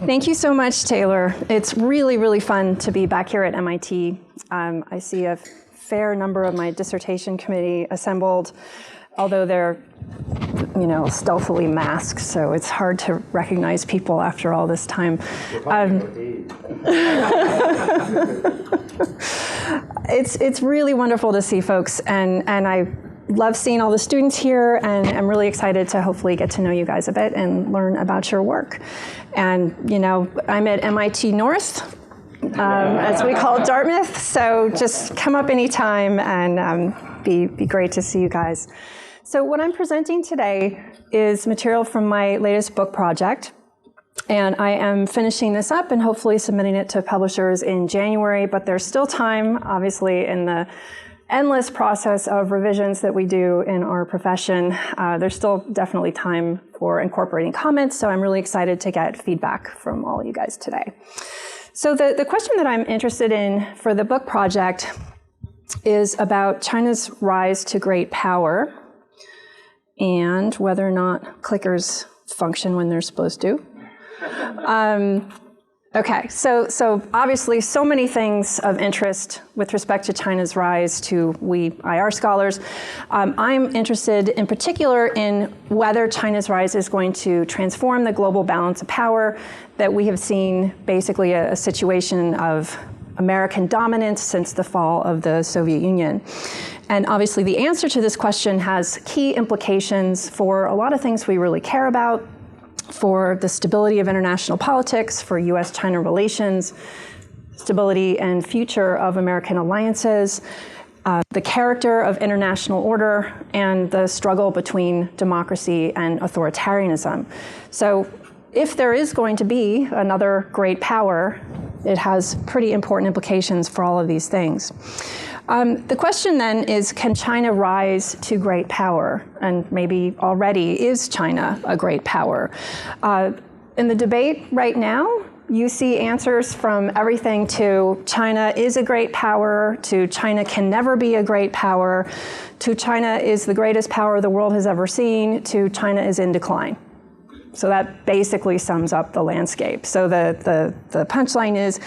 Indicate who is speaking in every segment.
Speaker 1: Thank you so much, Taylor. It's really, really fun to be back here at MIT. I see a fair number of my dissertation committee assembled, although they're, stealthily masked, so it's hard to recognize people after all this time. It's really wonderful to see folks, and I love seeing all the students here, and I'm really excited to hopefully get to know you guys a bit and learn about your work. And, I'm at MIT North, as we call Dartmouth, so just come up anytime and be great to see you guys. So what I'm presenting today is material from my latest book project, and I am finishing this up and hopefully submitting it to publishers in January, but there's still time, obviously, in the endless process of revisions that we do in our profession. There's still definitely time for incorporating comments, so I'm really excited to get feedback from all you guys today. So the question that I'm interested in for the book project is about China's rise to great power and whether or not clickers function when they're supposed to. Okay, so obviously so many things of interest with respect to China's rise to we IR scholars. I'm interested in particular in whether China's rise is going to transform the global balance of power that we have seen, basically a situation of American dominance since the fall of the Soviet Union. And obviously the answer to this question has key implications for a lot of things we really care about, for the stability of international politics, for US-China relations, stability and future of American alliances, the character of international order, and the struggle between democracy and authoritarianism. So if there is going to be another great power, it has pretty important implications for all of these things. The question then is, can China rise to great power? And maybe already is China a great power? In the debate right now, you see answers from everything to China is a great power, to China can never be a great power, to China is the greatest power the world has ever seen, to China is in decline. So that basically sums up the landscape. So the punchline is,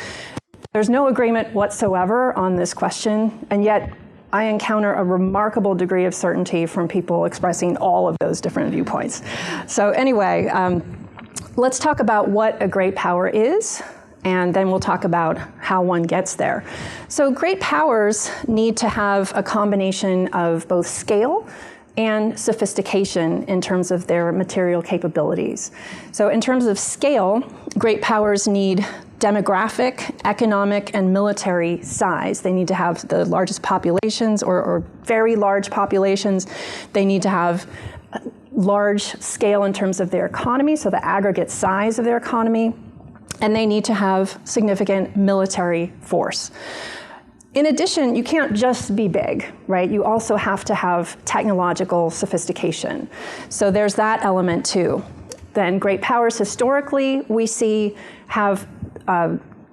Speaker 1: there's no agreement whatsoever on this question, and yet I encounter a remarkable degree of certainty from people expressing all of those different viewpoints. So anyway, let's talk about what a great power is, and then we'll talk about how one gets there. So great powers need to have a combination of both scale and sophistication in terms of their material capabilities. So in terms of scale, great powers need demographic, economic, and military size. They need to have the largest populations or very large populations. They need to have large scale in terms of their economy, so the aggregate size of their economy, and they need to have significant military force. In addition, you can't just be big, right? You also have to have technological sophistication. So there's that element too. Then great powers historically, we see have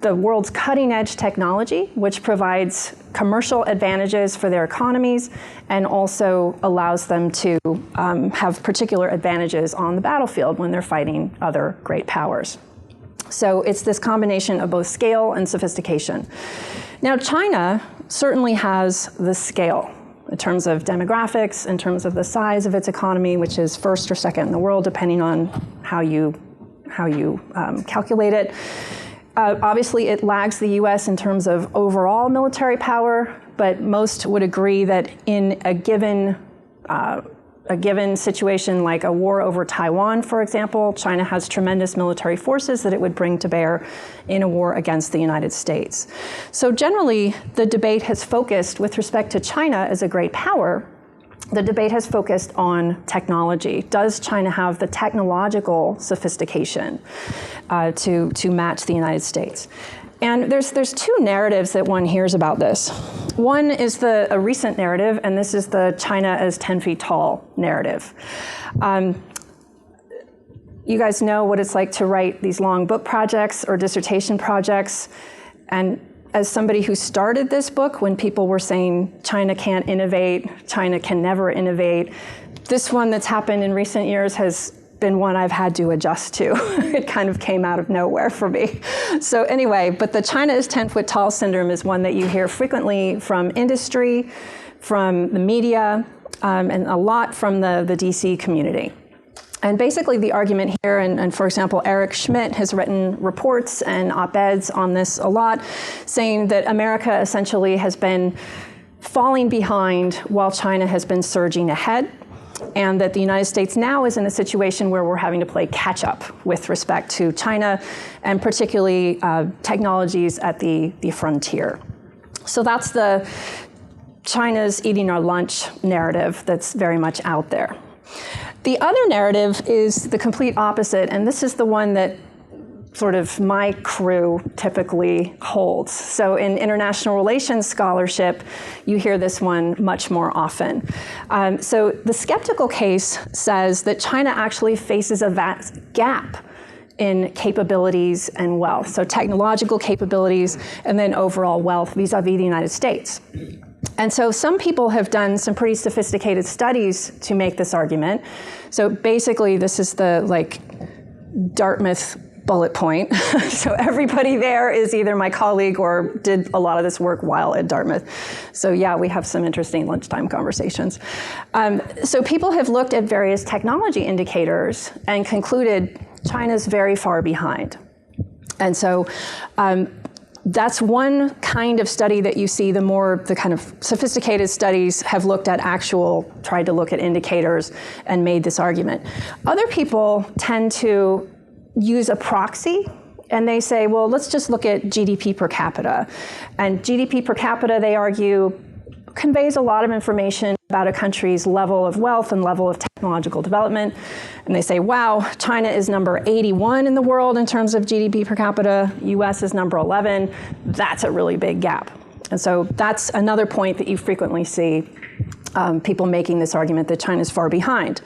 Speaker 1: the world's cutting edge technology, which provides commercial advantages for their economies and also allows them to have particular advantages on the battlefield when they're fighting other great powers. So it's this combination of both scale and sophistication. Now, China certainly has the scale in terms of demographics, in terms of the size of its economy, which is first or second in the world, depending on how you calculate it. Obviously, it lags the US in terms of overall military power, but most would agree that in a given situation like a war over Taiwan, for example, China has tremendous military forces that it would bring to bear in a war against the United States. So generally, the debate has focused with respect to China as a great power. The debate has focused on technology. Does China have the technological sophistication to match the United States? And there's two narratives that one hears about this. One is a recent narrative, and this is the China as 10 feet tall narrative. You guys know what it's like to write these long book projects or dissertation projects. And as somebody who started this book when people were saying China can't innovate, China can never innovate, this one that's happened in recent years has been one I've had to adjust to. It kind of came out of nowhere for me. So anyway, but the China is 10 foot tall syndrome is one that you hear frequently from industry, from the media, and a lot from the DC community. And basically the argument here, and for example, Eric Schmidt has written reports and op-eds on this a lot, saying that America essentially has been falling behind while China has been surging ahead, and that the United States now is in a situation where we're having to play catch up with respect to China, and particularly technologies at the frontier. So that's the China's eating our lunch narrative that's very much out there. The other narrative is the complete opposite, and this is the one that sort of my crew typically holds. So in international relations scholarship, you hear this one much more often. So the skeptical case says that China actually faces a vast gap in capabilities and wealth. So technological capabilities and then overall wealth vis-a-vis the United States. And so some people have done some pretty sophisticated studies to make this argument. So basically this is the Dartmouth bullet point. So everybody there is either my colleague or did a lot of this work while at Dartmouth. So yeah, we have some interesting lunchtime conversations. So people have looked at various technology indicators and concluded China's very far behind. And so that's one kind of study that you see. The kind of sophisticated studies have looked at tried to look at indicators and made this argument. Other people tend to use a proxy, and they say, well, let's just look at GDP per capita. And GDP per capita, they argue, conveys a lot of information about a country's level of wealth and level of technological development. And they say, wow, China is number 81 in the world in terms of GDP per capita. US is number 11. That's a really big gap. And so that's another point that you frequently see people making this argument that China's far behind.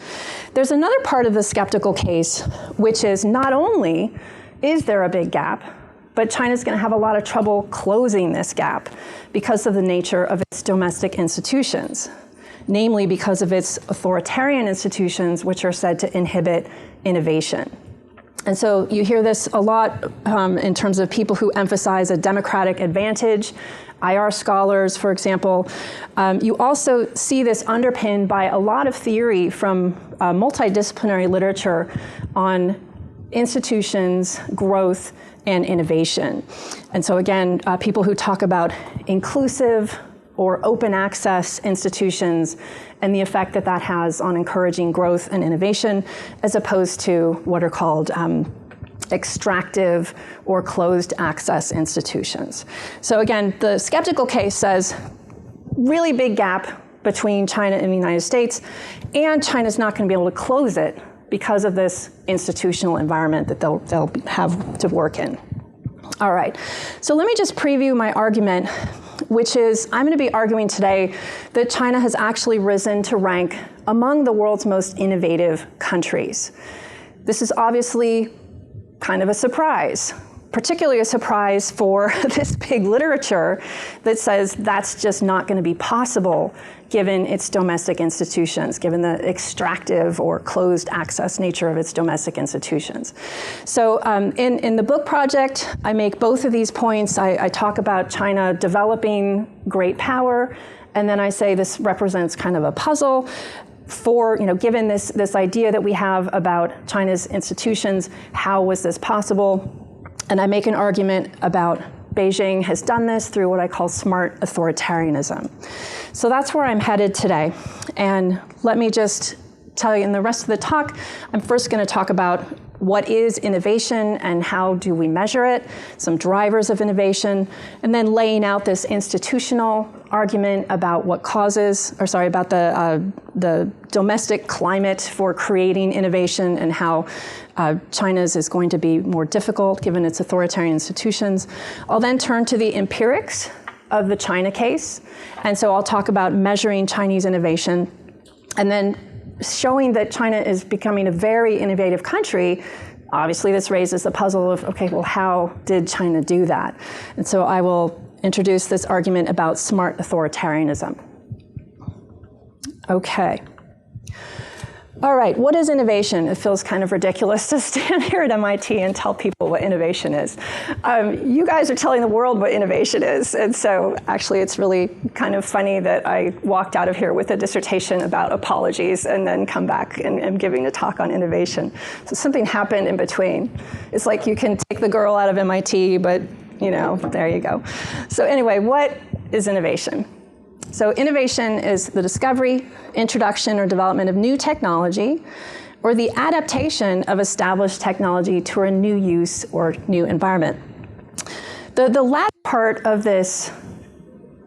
Speaker 1: There's another part of the skeptical case, which is not only is there a big gap, but China's going to have a lot of trouble closing this gap because of the nature of its domestic institutions, namely because of its authoritarian institutions, which are said to inhibit innovation. And so you hear this a lot in terms of people who emphasize a democratic advantage, IR scholars, for example. You also see this underpinned by a lot of theory from multidisciplinary literature on institutions, growth, and innovation. And so again, people who talk about inclusive or open access institutions and the effect that that has on encouraging growth and innovation, as opposed to what are called extractive or closed access institutions. So again, the skeptical case says really big gap between China and the United States, and China's not going to be able to close it because of this institutional environment that they'll have to work in. All right, so let me just preview my argument, which is I'm going to be arguing today that China has actually risen to rank among the world's most innovative countries. This is obviously kind of a surprise, particularly a surprise for this big literature that says that's just not going to be possible given its domestic institutions, given the extractive or closed access nature of its domestic institutions. So in the book project, I make both of these points. I talk about China developing great power, and then I say this represents kind of a puzzle for, given this idea that we have about China's institutions, how was this possible? And I make an argument about Beijing has done this through what I call smart authoritarianism. So that's where I'm headed today. And let me just tell you, in the rest of the talk, I'm first going to talk about what is innovation and how do we measure it, some drivers of innovation, and then laying out this institutional argument about what causes, about the domestic climate for creating innovation and how China's is going to be more difficult given its authoritarian institutions. I'll then turn to the empirics of the China case. And so I'll talk about measuring Chinese innovation and then showing that China is becoming a very innovative country. Obviously, this raises the puzzle of, okay, well, how did China do that? And so I will introduce this argument about smart authoritarianism. Okay. All right, what is innovation? It feels kind of ridiculous to stand here at MIT and tell people what innovation is. You guys are telling the world what innovation is, and so actually it's really kind of funny that I walked out of here with a dissertation about apologies and then come back and am giving a talk on innovation. So something happened in between. It's like you can take the girl out of MIT, but you know, there you go. So anyway, what is innovation? So innovation is the discovery, introduction, or development of new technology, or the adaptation of established technology to a new use or new environment. The latter part of this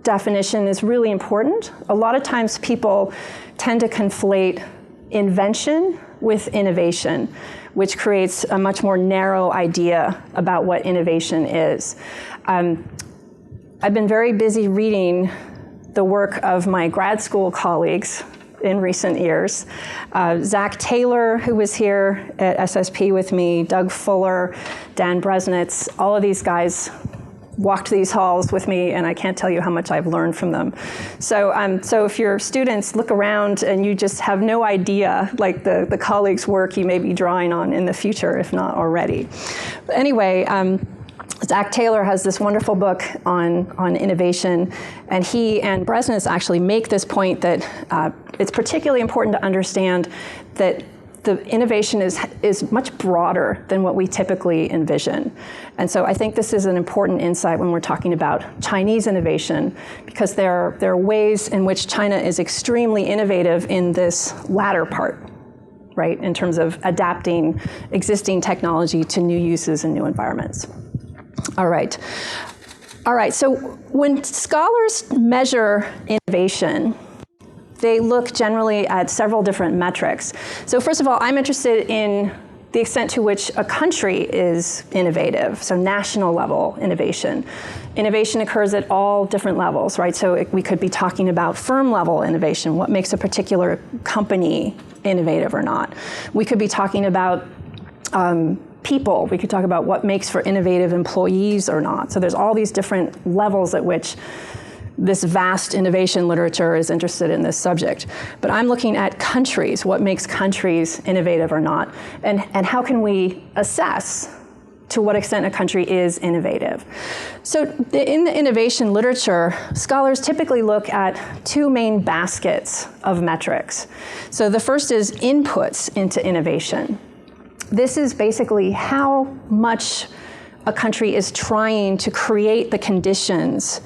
Speaker 1: definition is really important. A lot of times people tend to conflate invention with innovation, which creates a much more narrow idea about what innovation is. I've been very busy reading the work of my grad school colleagues in recent years. Zach Taylor, who was here at SSP with me, Doug Fuller, Dan Bresnitz, all of these guys walked these halls with me, and I can't tell you how much I've learned from them. So if your students look around and you just have no idea, like the colleagues' work you may be drawing on in the future, if not already. But anyway, Zach Taylor has this wonderful book on innovation, and he and Bresnitz actually make this point that it's particularly important to understand that the innovation is much broader than what we typically envision. And so I think this is an important insight when we're talking about Chinese innovation, because there are ways in which China is extremely innovative in this latter part, right, in terms of adapting existing technology to new uses and new environments. All right, so when scholars measure innovation, they look generally at several different metrics. So first of all, I'm interested in the extent to which a country is innovative, so national level innovation. Innovation occurs at all different levels, right? So we could be talking about firm level innovation, what makes a particular company innovative or not. We could be talking about people. We could talk about what makes for innovative employees or not. So there's all these different levels at which this vast innovation literature is interested in this subject. But I'm looking at countries, what makes countries innovative or not, and how can we assess to what extent a country is innovative. So in the innovation literature, scholars typically look at two main baskets of metrics. So the first is inputs into innovation. This is basically how much a country is trying to create the conditions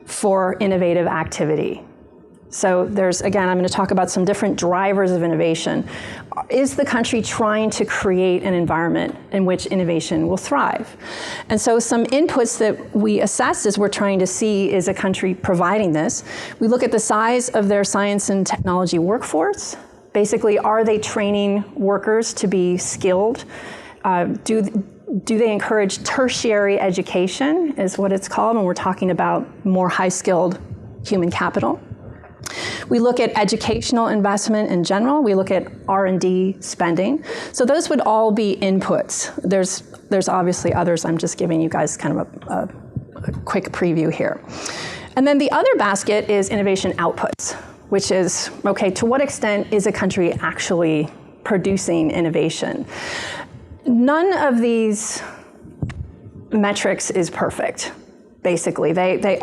Speaker 1: for innovative activity. So again, I'm going to talk about some different drivers of innovation. Is the country trying to create an environment in which innovation will thrive? And so some inputs that we assess as we're trying to see, is a country providing this? We look at the size of their science and technology workforce. Basically, are they training workers to be skilled? Do they encourage tertiary education, is what it's called when we're talking about more high-skilled human capital? We look at educational investment in general. We look at R&D spending. So those would all be inputs. There's obviously others. I'm just giving you guys kind of a quick preview here. And then the other basket is innovation outputs, which is, okay, to what extent is a country actually producing innovation? None of these metrics is perfect, basically. They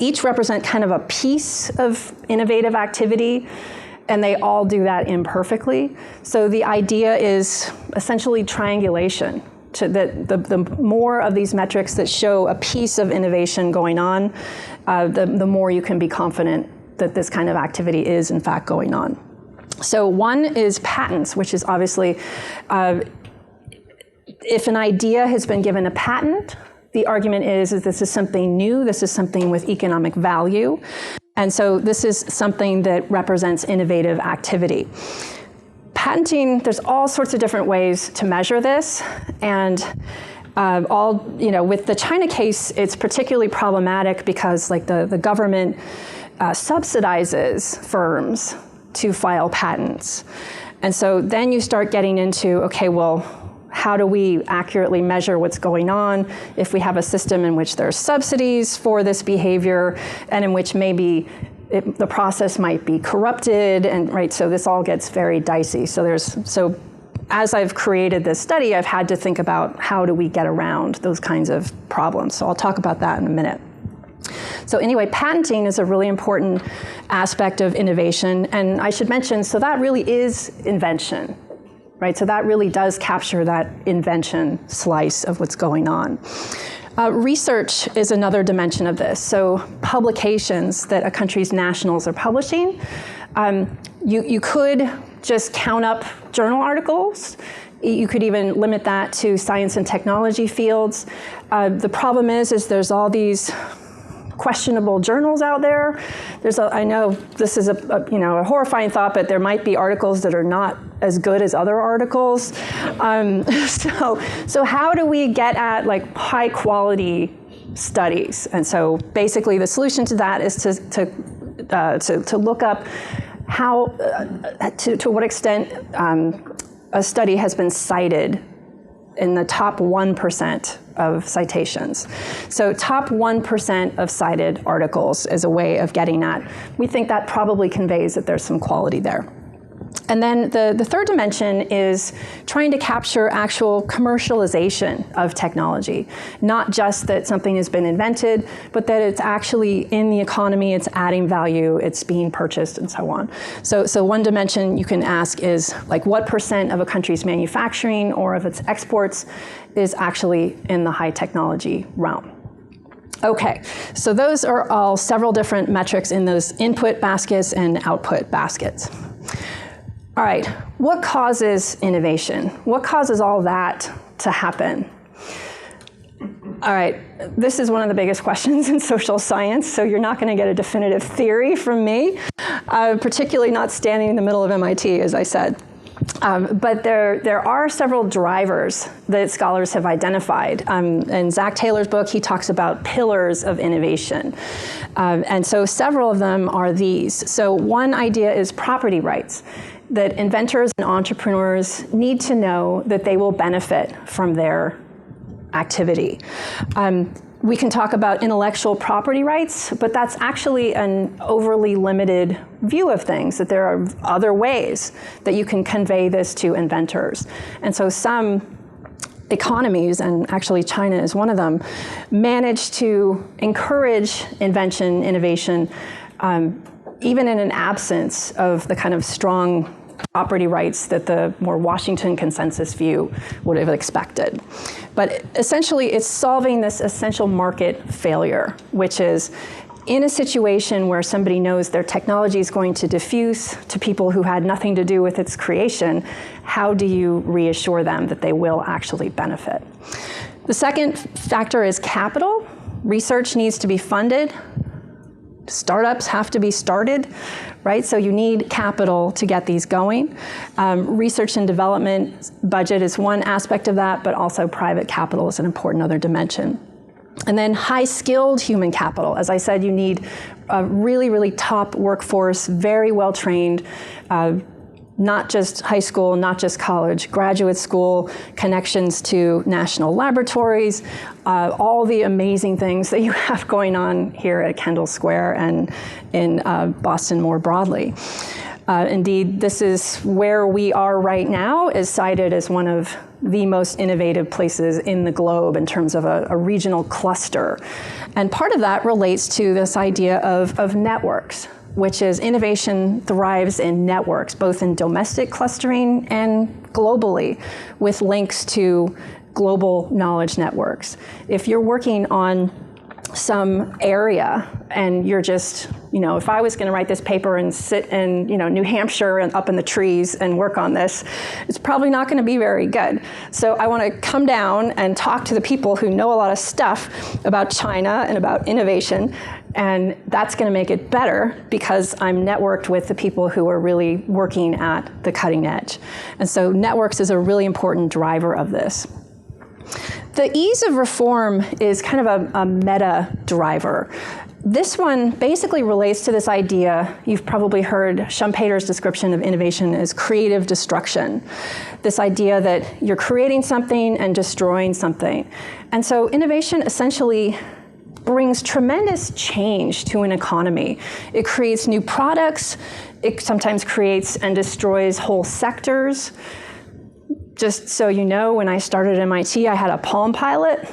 Speaker 1: each represent kind of a piece of innovative activity, and they all do that imperfectly. So the idea is essentially triangulation. The more of these metrics that show a piece of innovation going on, the more you can be confident that this kind of activity is in fact going on. So one is patents, which is obviously, if an idea has been given a patent, the argument is this is something new, this is something with economic value, and so this is something that represents innovative activity. Patenting, there's all sorts of different ways to measure this, and with the China case, it's particularly problematic because the government subsidizes firms to file patents. And so then you start getting into, okay, well, how do we accurately measure what's going on if we have a system in which there's subsidies for this behavior and in which maybe the process might be corrupted, and right, so this all gets very dicey. So as I've created this study, I've had to think about how do we get around those kinds of problems. So I'll talk about that in a minute. So anyway, patenting is a really important aspect of innovation, and I should mention, so that really is invention, right? So that really does capture that invention slice of what's going on. Research is another dimension of this. So publications that a country's nationals are publishing, you could just count up journal articles. You could even limit that to science and technology fields. The problem is there's all these questionable journals out there. I know this is a horrifying thought, but there might be articles that are not as good as other articles. So how do we get at like high quality studies? And so basically the solution to that is to look up how, to what extent a study has been cited in the top 1% of citations. So top 1% of cited articles is a way of getting at. We think that probably conveys that there's some quality there. And then the third dimension is trying to capture actual commercialization of technology. Not just that something has been invented, but that it's actually in the economy, it's adding value, it's being purchased, and so on. So one dimension you can ask is, like, what % of a country's manufacturing or of its exports is actually in the high technology realm? Okay, so those are all several different metrics in those input baskets and output baskets. All right, what causes innovation? What causes all that to happen? All right, this is one of the biggest questions in social science, so you're not going to get a definitive theory from me, particularly not standing in the middle of MIT, as I said. But there are several drivers that scholars have identified. In Zach Taylor's book, he talks about pillars of innovation. And so several of them are these. So one idea is property rights, that inventors and entrepreneurs need to know that they will benefit from their activity. We can talk about intellectual property rights, but that's actually an overly limited view of things, that there are other ways that you can convey this to inventors. And so some economies, and actually China is one of them, manage to encourage invention, innovation, even in an absence of the kind of strong property rights that the more Washington consensus view would have expected. But essentially, it's solving this essential market failure, which is in a situation where somebody knows their technology is going to diffuse to people who had nothing to do with its creation, how do you reassure them that they will actually benefit? The second factor is capital. Research needs to be funded. Startups have to be started, right? So you need capital to get these going. Research and development budget is one aspect of that, but also private capital is an important other dimension. And then high-skilled human capital. As I said, you need a really, really top workforce, very well-trained, not just high school, not just college, graduate school, connections to national laboratories, all the amazing things that you have going on here at Kendall Square and in Boston more broadly. Indeed, this is where we are right now, is cited as one of the most innovative places in the globe in terms of a regional cluster. And part of that relates to this idea of networks, which is innovation thrives in networks, both in domestic clustering and globally, with links to global knowledge networks. If you're working on some area and you're just, if I was going to write this paper and sit in, New Hampshire and up in the trees and work on this, it's probably not going to be very good. So I want to come down and talk to the people who know a lot of stuff about China and about innovation, and that's going to make it better because I'm networked with the people who are really working at the cutting edge. And so networks is a really important driver of this. The ease of reform is kind of a meta driver. This one basically relates to this idea, you've probably heard Schumpeter's description of innovation as creative destruction. This idea that you're creating something and destroying something. And so innovation essentially brings tremendous change to an economy. It creates new products. It sometimes creates and destroys whole sectors. Just so you know, when I started at MIT, I had a Palm Pilot.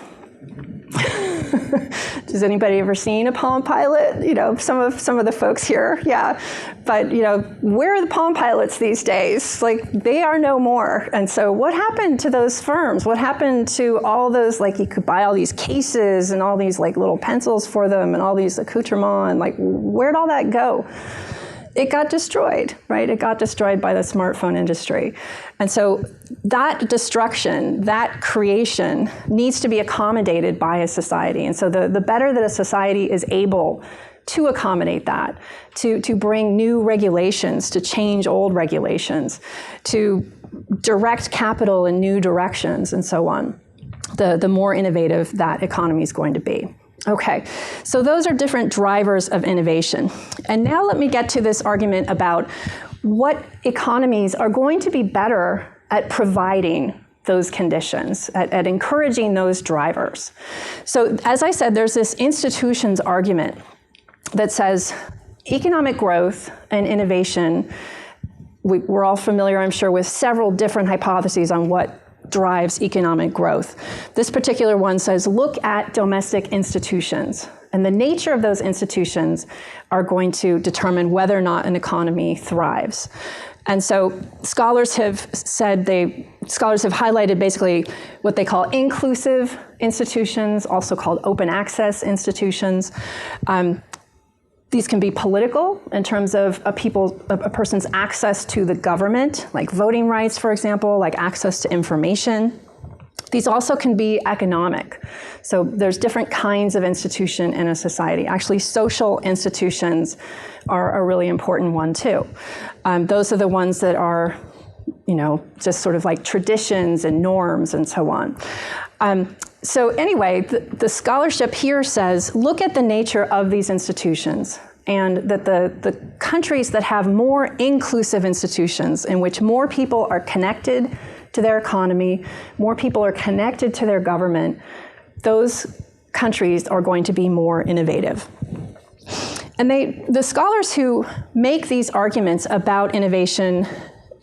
Speaker 1: Does anybody ever seen a Palm Pilot? You know, some of the folks here, yeah. But you know, where are the Palm Pilots these days? Like, they are no more. And so what happened to those firms? What happened to all those, like, you could buy all these cases and all these like little pencils for them and all these accoutrements, and like, where'd all that go? It got destroyed, right? It got destroyed by the smartphone industry. And so that destruction, that creation, needs to be accommodated by a society. And so the better that a society is able to accommodate that, to bring new regulations, to change old regulations, to direct capital in new directions, and so on, the more innovative that economy is going to be. Okay, so those are different drivers of innovation. And now let me get to this argument about what economies are going to be better at providing those conditions, at encouraging those drivers. So as I said, there's this institutions argument that says economic growth and innovation, we're all familiar, I'm sure, with several different hypotheses on what drives economic growth. This particular one says, look at domestic institutions. And the nature of those institutions are going to determine whether or not an economy thrives. And so scholars have highlighted basically what they call inclusive institutions, also called open access institutions. These can be political in terms of a person's access to the government, like voting rights, for example, like access to information. These also can be economic. So there's different kinds of institution in a society. Actually, social institutions are a really important one too. Those are the ones that are, you know, just sort of like traditions and norms and so on. So anyway, the scholarship here says, look at the nature of these institutions, and that the countries that have more inclusive institutions in which more people are connected to their economy, more people are connected to their government, those countries are going to be more innovative. And the scholars who make these arguments about innovation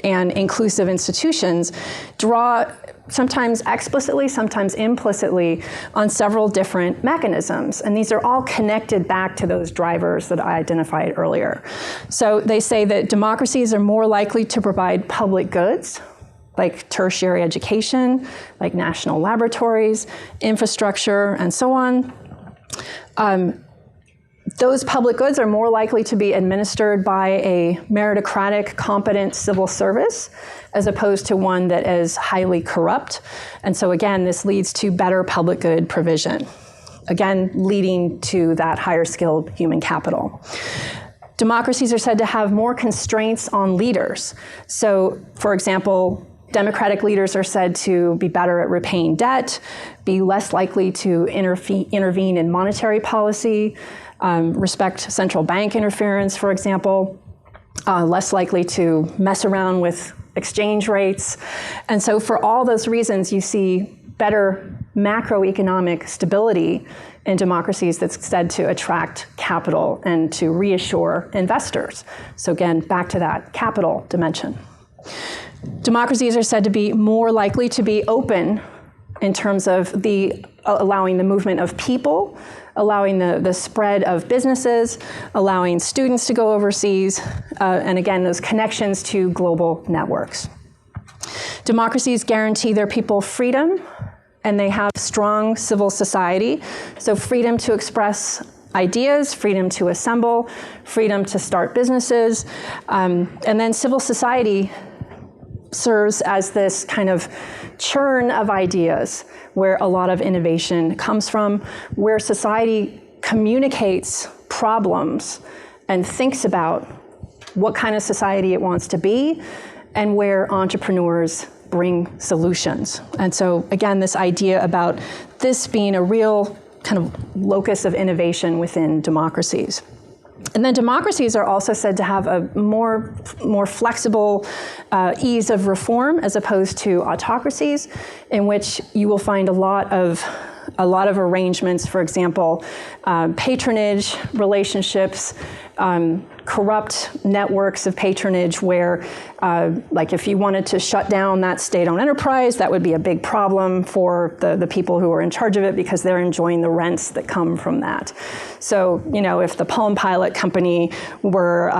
Speaker 1: and inclusive institutions draw sometimes explicitly, sometimes implicitly, on several different mechanisms. And these are all connected back to those drivers that I identified earlier. So they say that democracies are more likely to provide public goods, like tertiary education, like national laboratories, infrastructure, and so on. Those public goods are more likely to be administered by a meritocratic, competent civil service, as opposed to one that is highly corrupt. And so again, this leads to better public good provision, again, leading to that higher skilled human capital. Democracies are said to have more constraints on leaders. So, for example, democratic leaders are said to be better at repaying debt, be less likely to intervene in monetary policy, respect central bank interference, for example, less likely to mess around with exchange rates. And so for all those reasons, you see better macroeconomic stability in democracies that's said to attract capital and to reassure investors. So again, back to that capital dimension. Democracies are said to be more likely to be open in terms of allowing the movement of people, allowing the spread of businesses, allowing students to go overseas, and again, those connections to global networks. Democracies guarantee their people freedom, and they have strong civil society, so freedom to express ideas, freedom to assemble, freedom to start businesses, and then civil society serves as this kind of churn of ideas where a lot of innovation comes from, where society communicates problems and thinks about what kind of society it wants to be, and where entrepreneurs bring solutions. And so again, this idea about this being a real kind of locus of innovation within democracies. And then democracies are also said to have a more flexible ease of reform as opposed to autocracies, in which you will find a lot of a lot of arrangements, for example, patronage relationships, corrupt networks of patronage where, like if you wanted to shut down that state-owned enterprise, that would be a big problem for the people who are in charge of it because they're enjoying the rents that come from that. So, you know, if the Palm Pilot company were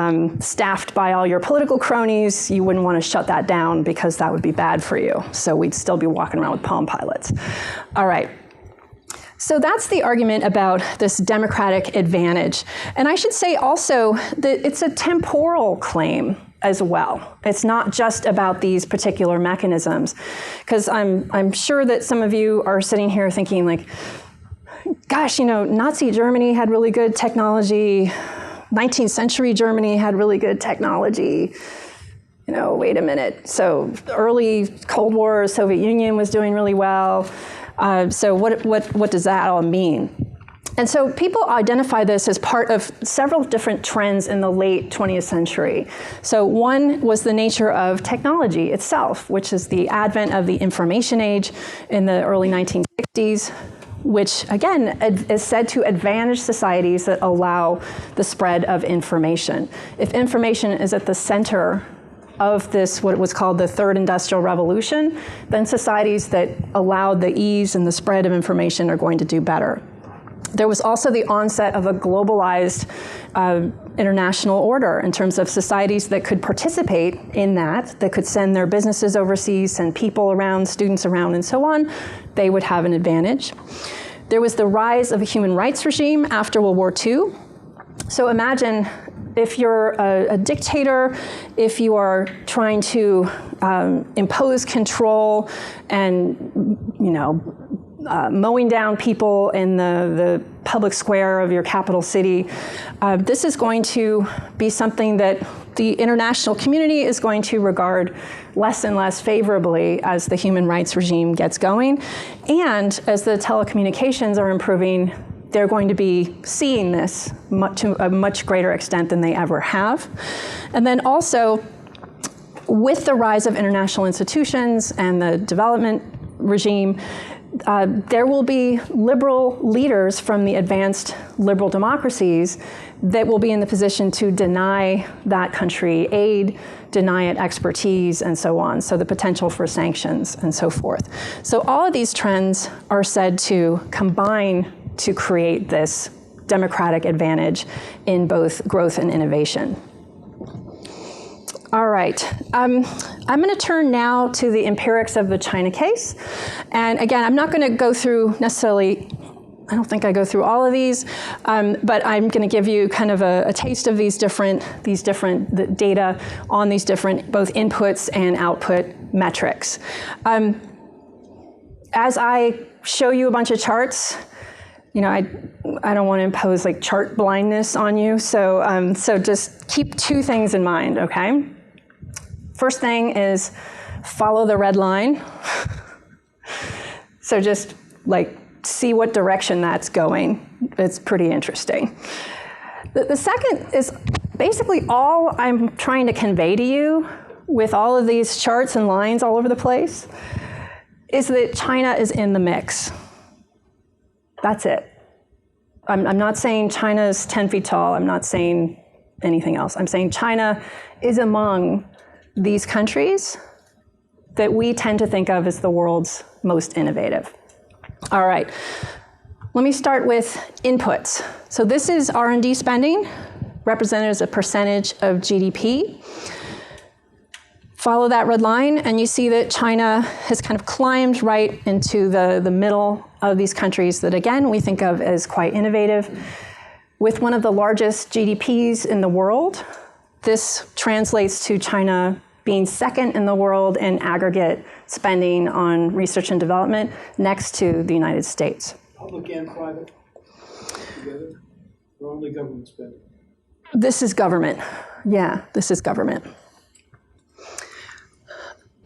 Speaker 1: staffed by all your political cronies, you wouldn't want to shut that down because that would be bad for you. So we'd still be walking around with Palm Pilots. All right. So that's the argument about this democratic advantage. And I should say also that it's a temporal claim as well. It's not just about these particular mechanisms. Because I'm sure that some of you are sitting here thinking like, gosh, you know, Nazi Germany had really good technology. 19th century Germany had really good technology. You know, wait a minute. So early Cold War, Soviet Union was doing really well. So what does that all mean? And so people identify this as part of several different trends in the late 20th century. So one was the nature of technology itself, which is the advent of the information age in the early 1960s, which again is said to advantage societies that allow the spread of information. If information is at the center of this, what was called the Third Industrial Revolution, then societies that allowed the ease and the spread of information are going to do better. There was also the onset of a globalized international order in terms of societies that could participate in that could send their businesses overseas, send people around, students around, and so on. They would have an advantage. There was the rise of a human rights regime after World War II. So imagine if you're a dictator, if you are trying to impose control and, you know, mowing down people in the public square of your capital city, this is going to be something that the international community is going to regard less and less favorably as the human rights regime gets going. And as the telecommunications are improving, they're going to be seeing this to a much greater extent than they ever have. And then also, with the rise of international institutions and the development regime, there will be liberal leaders from the advanced liberal democracies that will be in the position to deny that country aid, deny it expertise, and so on. So the potential for sanctions and so forth. So all of these trends are said to combine to create this democratic advantage in both growth and innovation. All right, I'm going to turn now to the empirics of the China case. And again, I'm not going to go through necessarily, I don't think I go through all of these, but I'm going to give you kind of a taste of these different data on these different both inputs and output metrics. As I show you a bunch of charts, you know, I don't want to impose like chart blindness on you, so just keep two things in mind, okay? First thing is follow the red line. So just like see what direction that's going. It's pretty interesting. The second is basically all I'm trying to convey to you with all of these charts and lines all over the place is that China is in the mix. That's it. I'm not saying China's 10 feet tall. I'm not saying anything else. I'm saying China is among these countries that we tend to think of as the world's most innovative. All right, let me start with inputs. So this is R&D spending, represented as a percentage of GDP. Follow that red line, and you see that China has kind of climbed right into the middle of these countries that, again, we think of as quite innovative. With one of the largest GDPs in the world, this translates to China being second in the world in aggregate spending on research and development, next to the United States.
Speaker 2: Public and private together, or only government spending?
Speaker 1: This is government. Yeah, this is government.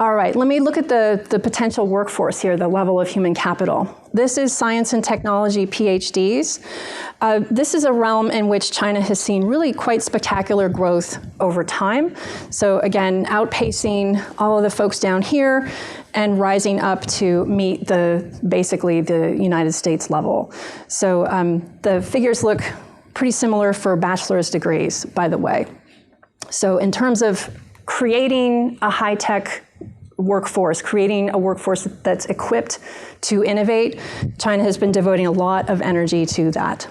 Speaker 1: All right, let me look at the potential workforce here, the level of human capital. This is science and technology PhDs. This is a realm in which China has seen really quite spectacular growth over time. So again, outpacing all of the folks down here and rising up to meet basically the United States level. So the figures look pretty similar for bachelor's degrees, by the way. So in terms of creating a high-tech workforce, creating a workforce that's equipped to innovate, China has been devoting a lot of energy to that.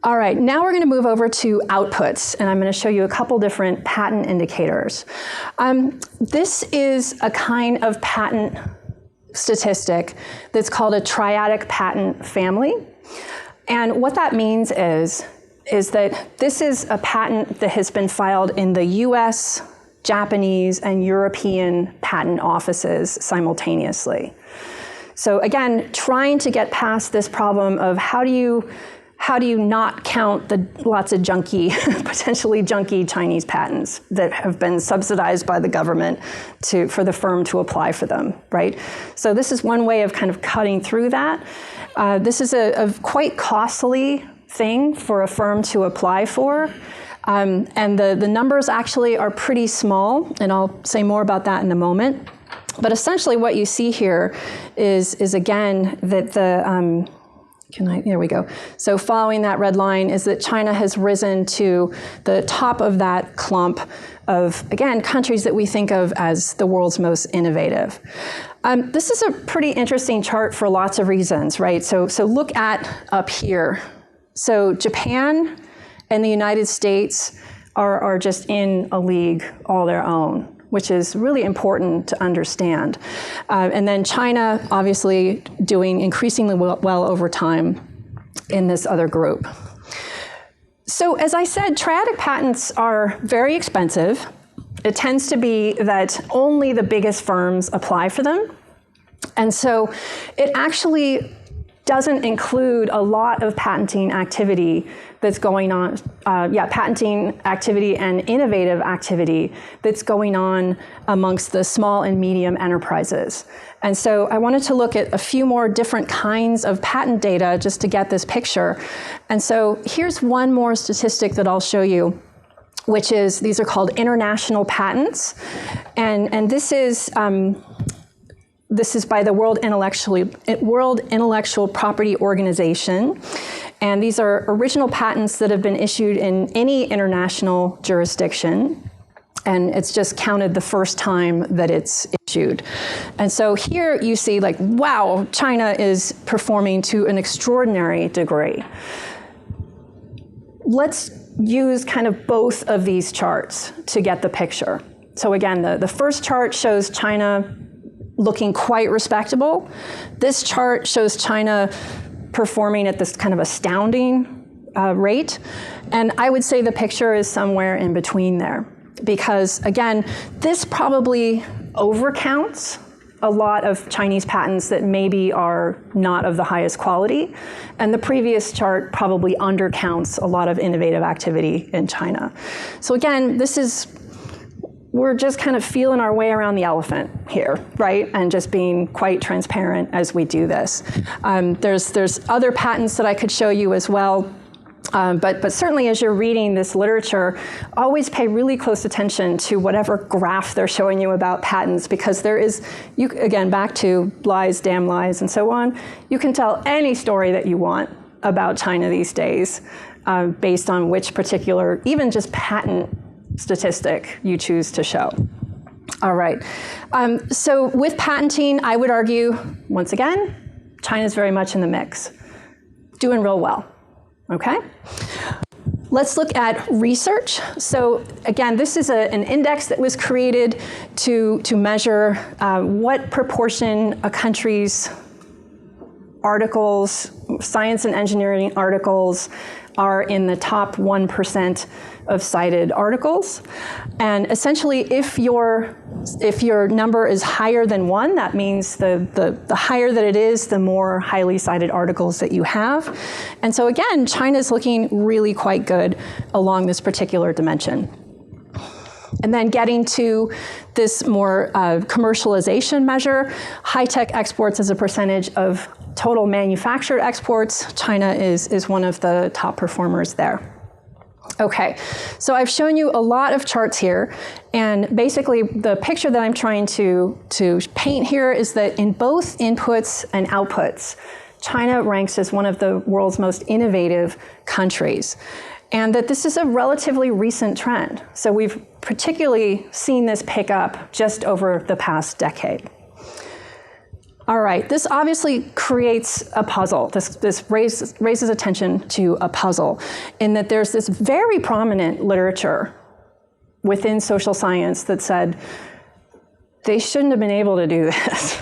Speaker 1: All right, now we're going to move over to outputs, and I'm going to show you a couple different patent indicators. This is a kind of patent statistic that's called a triadic patent family. And what that means is that this is a patent that has been filed in the US, Japanese, and European patent offices simultaneously. So again, trying to get past this problem of how do you not count the lots of junky, potentially junky Chinese patents that have been subsidized by the government for the firm to apply for them, right? So this is one way of kind of cutting through that. This is a quite costly thing for a firm to apply for. And the numbers actually are pretty small, and I'll say more about that in a moment. But essentially what you see here is again, that there we go. So following that red line is that China has risen to the top of that clump of, again, countries that we think of as the world's most innovative. This is a pretty interesting chart for lots of reasons, right? So look at up here. So Japan and the United States are just in a league all their own, which is really important to understand. And then China, obviously, doing increasingly well over time in this other group. So as I said, triadic patents are very expensive. It tends to be that only the biggest firms apply for them. And so it actually doesn't include a lot of patenting activity that's going on, patenting activity and innovative activity that's going on amongst the small and medium enterprises. And so I wanted to look at a few more different kinds of patent data just to get this picture. And so here's one more statistic that I'll show you, which is, these are called international patents. And this is by the World Intellectual Property Organization. And these are original patents that have been issued in any international jurisdiction. And it's just counted the first time that it's issued. And so here you see, like, wow, China is performing to an extraordinary degree. Let's use kind of both of these charts to get the picture. So again, the first chart shows China looking quite respectable. This chart shows China performing at this kind of astounding rate. And I would say the picture is somewhere in between there. Because again, this probably overcounts a lot of Chinese patents that maybe are not of the highest quality. And the previous chart probably undercounts a lot of innovative activity in China. So again, we're just kind of feeling our way around the elephant here, right? And just being quite transparent as we do this. There's other patents that I could show you as well. But certainly as you're reading this literature, always pay really close attention to whatever graph they're showing you about patents, because there is, again, back to lies, damn lies, and so on, you can tell any story that you want about China these days based on which particular, even just patent statistic you choose to show. All right, so with patenting, I would argue, once again, China's very much in the mix, doing real well. Okay, let's look at research. So again, this is an index that was created to measure what proportion a country's articles, science and engineering articles, are in the top 1% of cited articles. And essentially, if your number is higher than 1, that means the higher that it is, the more highly cited articles that you have. And so again, China's looking really quite good along this particular dimension. And then getting to this more commercialization measure, high-tech exports as a percentage of total manufactured exports, China is one of the top performers there. Okay, so I've shown you a lot of charts here, and basically the picture that I'm trying to paint here is that in both inputs and outputs, China ranks as one of the world's most innovative countries, and that this is a relatively recent trend. So we've particularly seen this pick up just over the past decade. All right, this obviously creates a puzzle. This raises attention to a puzzle in that there's this very prominent literature within social science that said they shouldn't have been able to do this,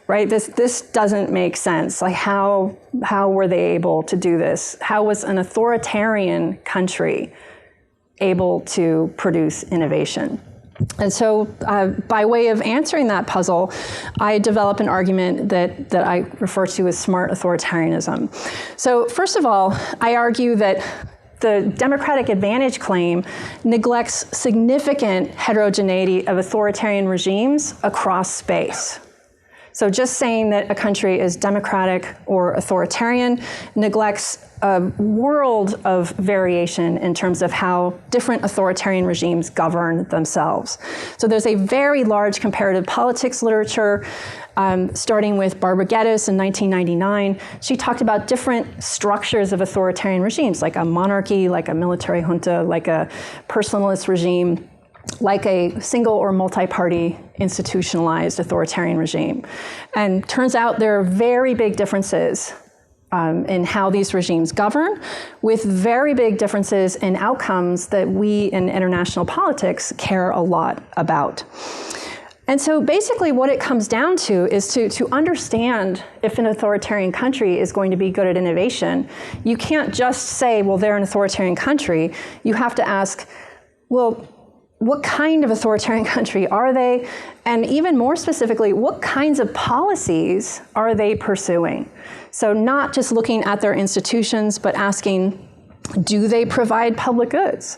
Speaker 1: right? This doesn't make sense. Like how were they able to do this? How was an authoritarian country able to produce innovation? And so by way of answering that puzzle, I develop an argument that I refer to as smart authoritarianism. So first of all, I argue that the democratic advantage claim neglects significant heterogeneity of authoritarian regimes across space. So just saying that a country is democratic or authoritarian neglects a world of variation in terms of how different authoritarian regimes govern themselves. So there's a very large comparative politics literature, starting with Barbara Geddes in 1999. She talked about different structures of authoritarian regimes, like a monarchy, like a military junta, like a personalist regime, like a single or multi-party institutionalized authoritarian regime. And turns out there are very big differences in how these regimes govern, with very big differences in outcomes that we in international politics care a lot about. And so basically what it comes down to is to understand if an authoritarian country is going to be good at innovation. You can't just say, well, they're an authoritarian country. You have to ask, well, what kind of authoritarian country are they? And even more specifically, what kinds of policies are they pursuing? So not just looking at their institutions, but asking, do they provide public goods?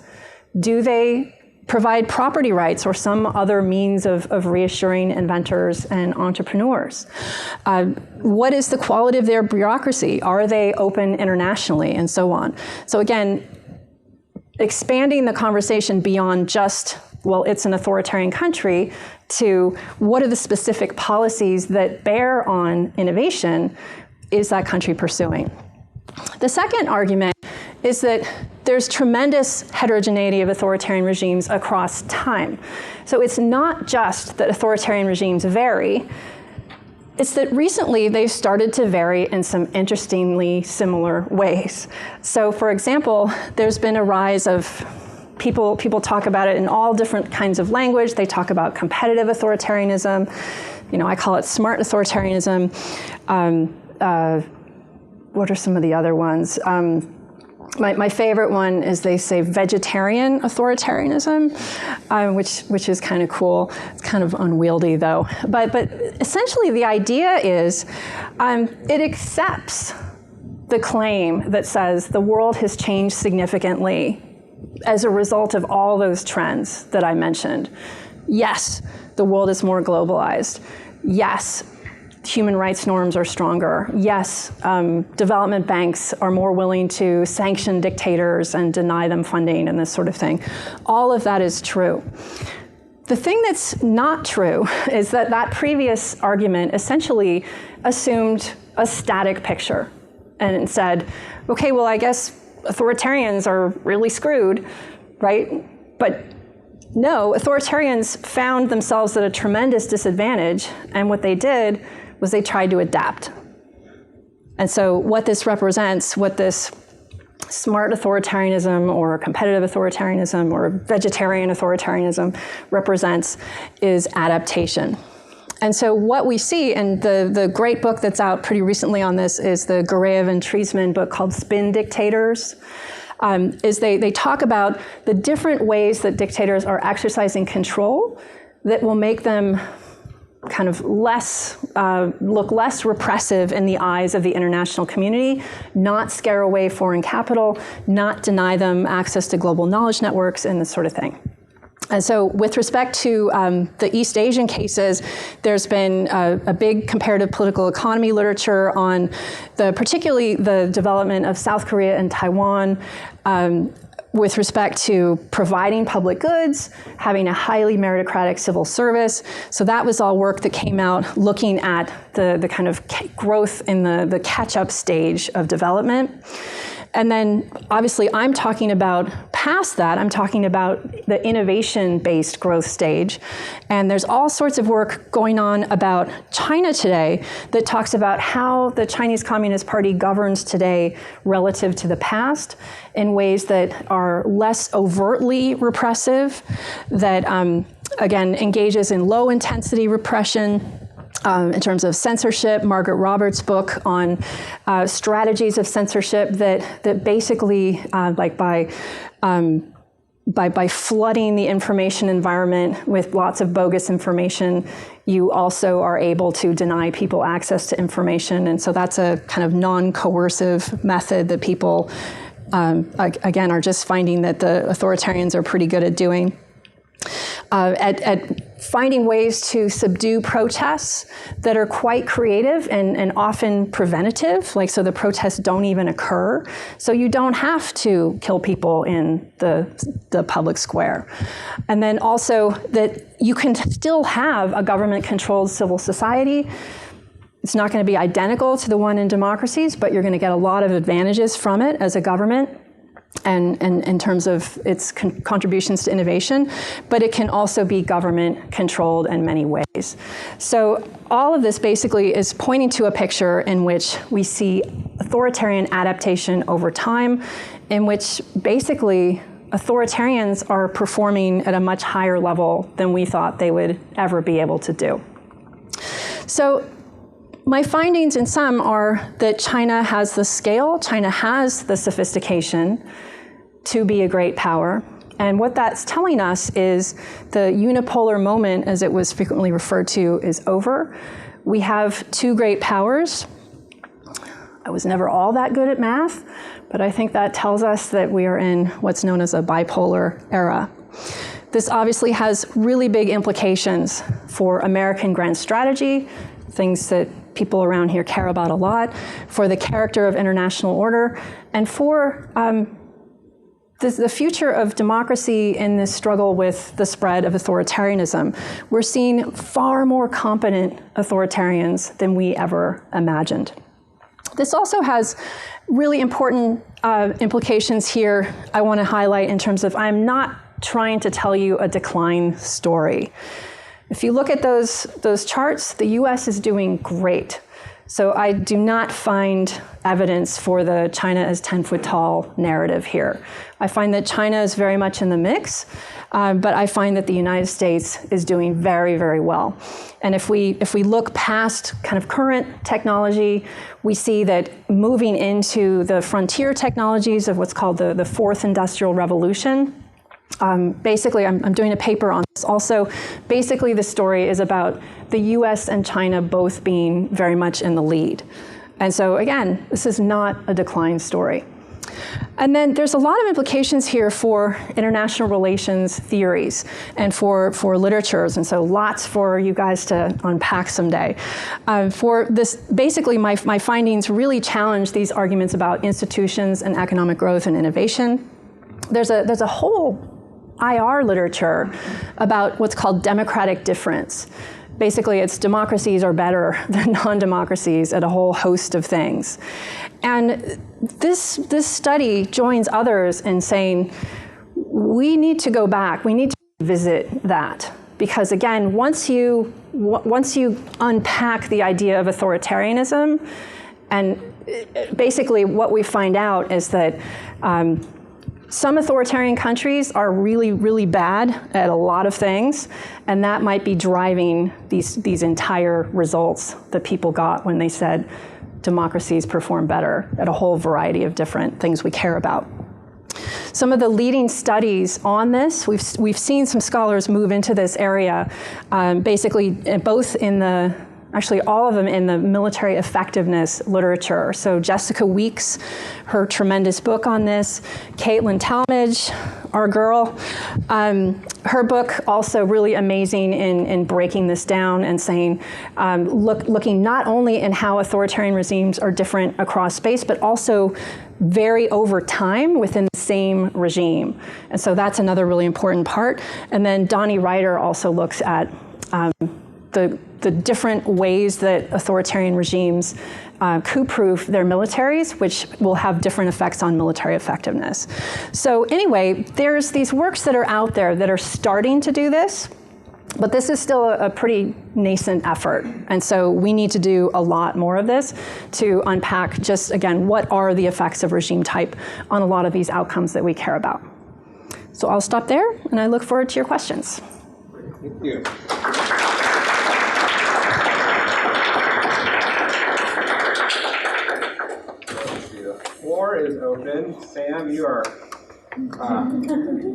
Speaker 1: Do they provide property rights or some other means of reassuring inventors and entrepreneurs? What is the quality of their bureaucracy? Are they open internationally, and so on? So again, expanding the conversation beyond just, well, it's an authoritarian country, to what are the specific policies that bear on innovation is that country pursuing? The second argument is that there's tremendous heterogeneity of authoritarian regimes across time. So it's not just that authoritarian regimes vary, it's that recently they've started to vary in some interestingly similar ways. So for example, there's been a rise of people talk about it in all different kinds of language. They talk about competitive authoritarianism. You know, I call it smart authoritarianism. What are some of the other ones? My favorite one is they say vegetarian authoritarianism, which is kind of cool. It's kind of unwieldy though. But essentially the idea is it accepts the claim that says the world has changed significantly as a result of all those trends that I mentioned. Yes, the world is more globalized. Yes, human rights norms are stronger. Yes, development banks are more willing to sanction dictators and deny them funding and this sort of thing. All of that is true. The thing that's not true is that that previous argument essentially assumed a static picture and said, okay, well, I guess authoritarians are really screwed, right? But no, authoritarians found themselves at a tremendous disadvantage, and what they did was they tried to adapt. And so what this represents, what this smart authoritarianism or competitive authoritarianism or vegetarian authoritarianism represents is adaptation. And so what we see, and the great book that's out pretty recently on this is the Gureyev and Treisman book called Spin Dictators, is they talk about the different ways that dictators are exercising control that will make them kind of look less repressive in the eyes of the international community, not scare away foreign capital, not deny them access to global knowledge networks, and this sort of thing. And so with respect to the East Asian cases, there's been a big comparative political economy literature on particularly the development of South Korea and Taiwan with respect to providing public goods, having a highly meritocratic civil service. So that was all work that came out looking at the kind of growth in the catch-up stage of development. And then, obviously, I'm talking about past that. I'm talking about the innovation-based growth stage. And there's all sorts of work going on about China today that talks about how the Chinese Communist Party governs today relative to the past in ways that are less overtly repressive, that, again, engages in low-intensity repression, in terms of censorship. Margaret Roberts' book on strategies of censorship that basically, like by flooding the information environment with lots of bogus information, you also are able to deny people access to information. And so that's a kind of non-coercive method that people, again, are just finding that the authoritarians are pretty good at doing. At finding ways to subdue protests that are quite creative and often preventative, like so the protests don't even occur. So you don't have to kill people in the public square. And then also that you can still have a government-controlled civil society. It's not going to be identical to the one in democracies, but you're going to get a lot of advantages from it as a government. And in terms of its contributions to innovation, but it can also be government controlled in many ways. So all of this basically is pointing to a picture in which we see authoritarian adaptation over time, in which basically authoritarians are performing at a much higher level than we thought they would ever be able to do. So my findings in sum are that China has the scale, China has the sophistication to be a great power. And what that's telling us is the unipolar moment, as it was frequently referred to, is over. We have two great powers. I was never all that good at math, but I think that tells us that we are in what's known as a bipolar era. This obviously has really big implications for American grand strategy, things that people around here care about a lot, for the character of international order, and for the future of democracy in this struggle with the spread of authoritarianism. We're seeing far more competent authoritarians than we ever imagined. This also has really important implications here I want to highlight in terms of I'm not trying to tell you a decline story. If you look at those charts, the US is doing great. So I do not find evidence for the China is 10 foot tall narrative here. I find that China is very much in the mix, but I find that the United States is doing very, very well. And if we look past kind of current technology, we see that moving into the frontier technologies of what's called the fourth industrial revolution. Basically, I'm doing a paper on this also. Basically, the story is about the US and China both being very much in the lead. And so again, this is not a decline story. And then there's a lot of implications here for international relations theories and for literatures, and so lots for you guys to unpack someday. For this, basically my findings really challenge these arguments about institutions and economic growth and innovation. There's a whole IR literature about what's called democratic difference. Basically, it's democracies are better than non-democracies at a whole host of things. And this study joins others in saying, we need to go back, we need to visit that. Because again, once you unpack the idea of authoritarianism, and basically what we find out is that some authoritarian countries are really, really bad at a lot of things, and that might be driving these entire results that people got when they said democracies perform better at a whole variety of different things we care about. Some of the leading studies on this, we've seen some scholars move into this area, basically both in the actually all of them in the military effectiveness literature. So Jessica Weeks, her tremendous book on this, Caitlin Talmadge, our girl, her book also really amazing in breaking this down and saying, looking not only in how authoritarian regimes are different across space, but also vary over time within the same regime. And so that's another really important part. And then Donnie Ryder also looks at the different ways that authoritarian regimes coup-proof their militaries, which will have different effects on military effectiveness. So anyway, there's these works that are out there that are starting to do this, but this is still a pretty nascent effort. And so we need to do a lot more of this to unpack just, again, what are the effects of regime type on a lot of these outcomes that we care about. So I'll stop there, and I look forward to your questions.
Speaker 3: Thank you. Floor is open. Sam, you are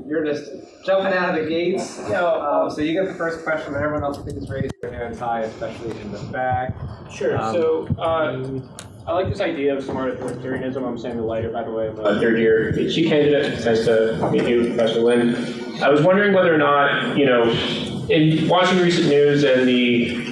Speaker 3: you're just jumping out of the gates. So you get the first question, but everyone else please raise their hands high, especially in the back.
Speaker 4: Sure. I like this idea of smart authoritarianism. I'm Samuel Leiter, by the way. I'm a third year PhD candidate. Nice to meet you, Professor Lin. I was wondering whether or not, in watching recent news and the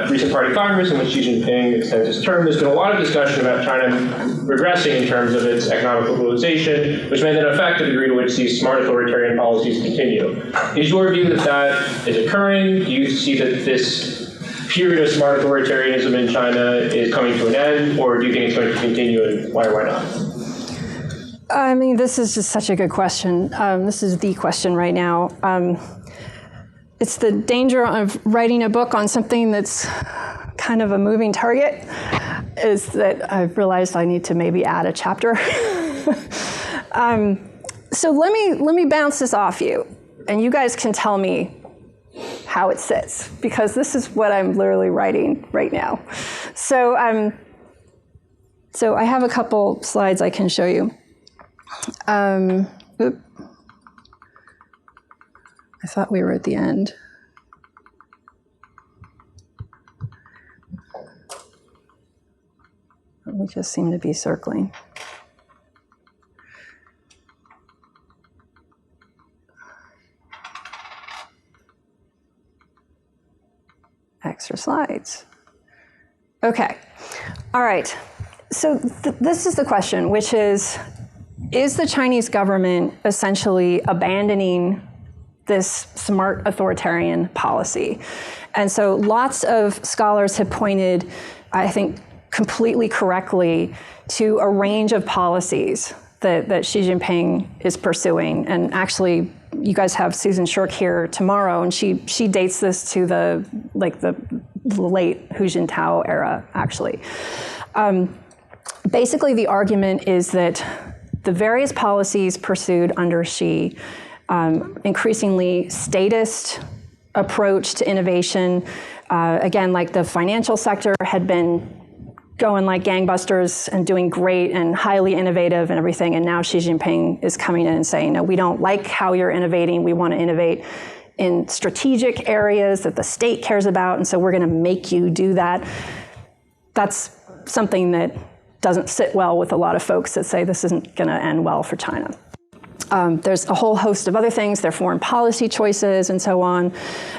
Speaker 4: recent Party Congress in which Xi Jinping extends his term, there's been a lot of discussion about China regressing in terms of its economic globalization, which may then affect the degree to which these smart authoritarian policies continue. Is your view that that is occurring? Do you see that this period of smart authoritarianism in China is coming to an end, or do you think it's going to continue, and why or why not?
Speaker 1: I mean, this is just such a good question. This is the question right now. It's the danger of writing a book on something that's kind of a moving target, is that I've realized I need to maybe add a chapter. So let me bounce this off you, and you guys can tell me how it sits, because this is what I'm literally writing right now. So I have a couple slides I can show you. I thought we were at the end. We just seem to be circling. Extra slides. Okay. All right. So this is the question, which is the Chinese government essentially abandoning this smart authoritarian policy? And so lots of scholars have pointed, I think completely correctly, to a range of policies that Xi Jinping is pursuing. And actually, you guys have Susan Shirk here tomorrow, and she dates this to the late Hu Jintao era, actually. Basically, the argument is that the various policies pursued under Xi, increasingly statist approach to innovation, again, like the financial sector had been going like gangbusters and doing great and highly innovative and everything, and now Xi Jinping is coming in and saying, no, we don't like how you're innovating, we want to innovate in strategic areas that the state cares about, and so we're going to make you do that. That's something that doesn't sit well with a lot of folks that say this isn't going to end well for China. There's a whole host of other things, their foreign policy choices and so on.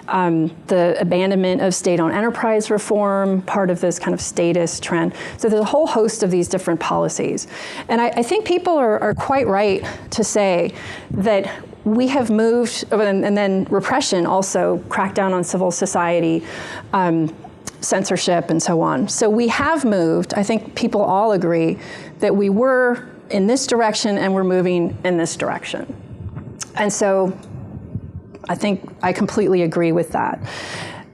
Speaker 1: The abandonment of state-owned enterprise reform, part of this kind of statist trend. So there's a whole host of these different policies. And I think people are quite right to say that we have moved, and then repression also, cracked down on civil society, censorship and so on. So we have moved, I think people all agree, that we were in this direction and we're moving in this direction. And so I think I completely agree with that.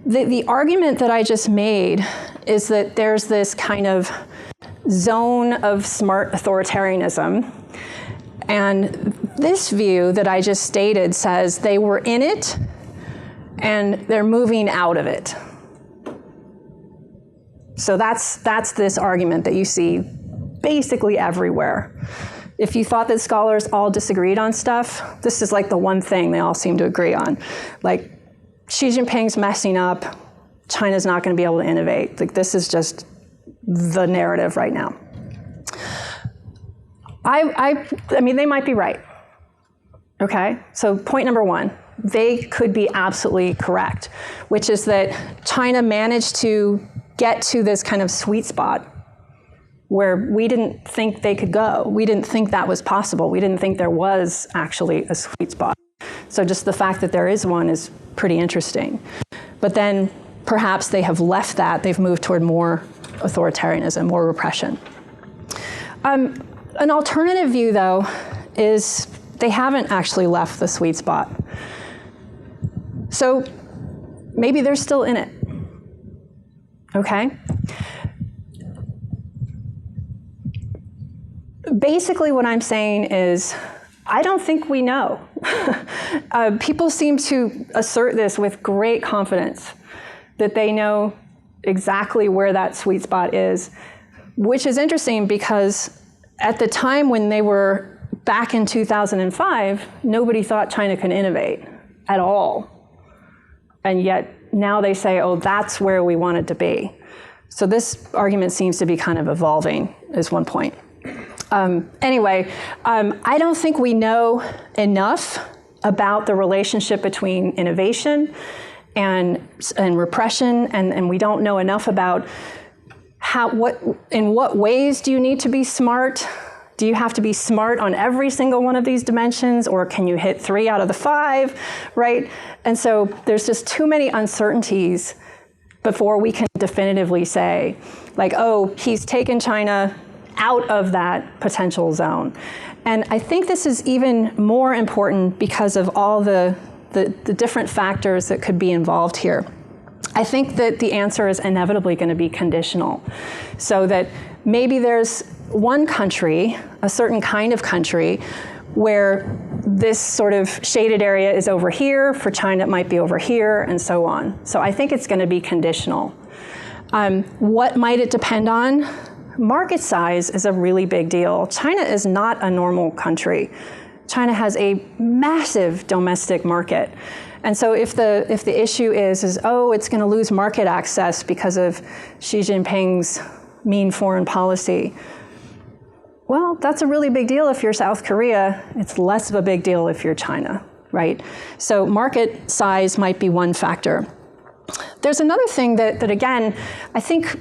Speaker 1: The argument that I just made is that there's this kind of zone of smart authoritarianism, and this view that I just stated says they were in it and they're moving out of it. So that's this argument that you see basically everywhere. If you thought that scholars all disagreed on stuff, this is like the one thing they all seem to agree on. Like, Xi Jinping's messing up, China's not going to be able to innovate. Like, this is just the narrative right now. I mean, they might be right. Okay, so point number one, they could be absolutely correct, which is that China managed to get to this kind of sweet spot where we didn't think they could go. We didn't think that was possible. We didn't think there was actually a sweet spot. So just the fact that there is one is pretty interesting. But then perhaps they have left that. They've moved toward more authoritarianism, more repression. An alternative view, though, is they haven't actually left the sweet spot. So maybe they're still in it. Okay? Basically, what I'm saying is, I don't think we know. People seem to assert this with great confidence, that they know exactly where that sweet spot is, which is interesting because at the time when they were back in 2005, nobody thought China could innovate at all. And yet now they say, oh, that's where we want it to be. So this argument seems to be kind of evolving, is one point. Anyway, I don't think we know enough about the relationship between innovation and repression, and we don't know enough about in what ways do you need to be smart? Do you have to be smart on every single one of these dimensions, or can you hit 3 out of the 5, right? And so there's just too many uncertainties before we can definitively say, like, oh, he's taken China out of that potential zone. And I think this is even more important because of all the different factors that could be involved here. I think that the answer is inevitably going to be conditional. So that maybe there's one country, a certain kind of country, where this sort of shaded area is over here, for China it might be over here, and so on. So I think it's going to be conditional. What might it depend on? Market size is a really big deal. China is not a normal country. China has a massive domestic market. And so if the issue is oh, it's going to lose market access because of Xi Jinping's mean foreign policy, well, that's a really big deal if you're South Korea. It's less of a big deal if you're China, right? So market size might be one factor. There's another thing that again, I think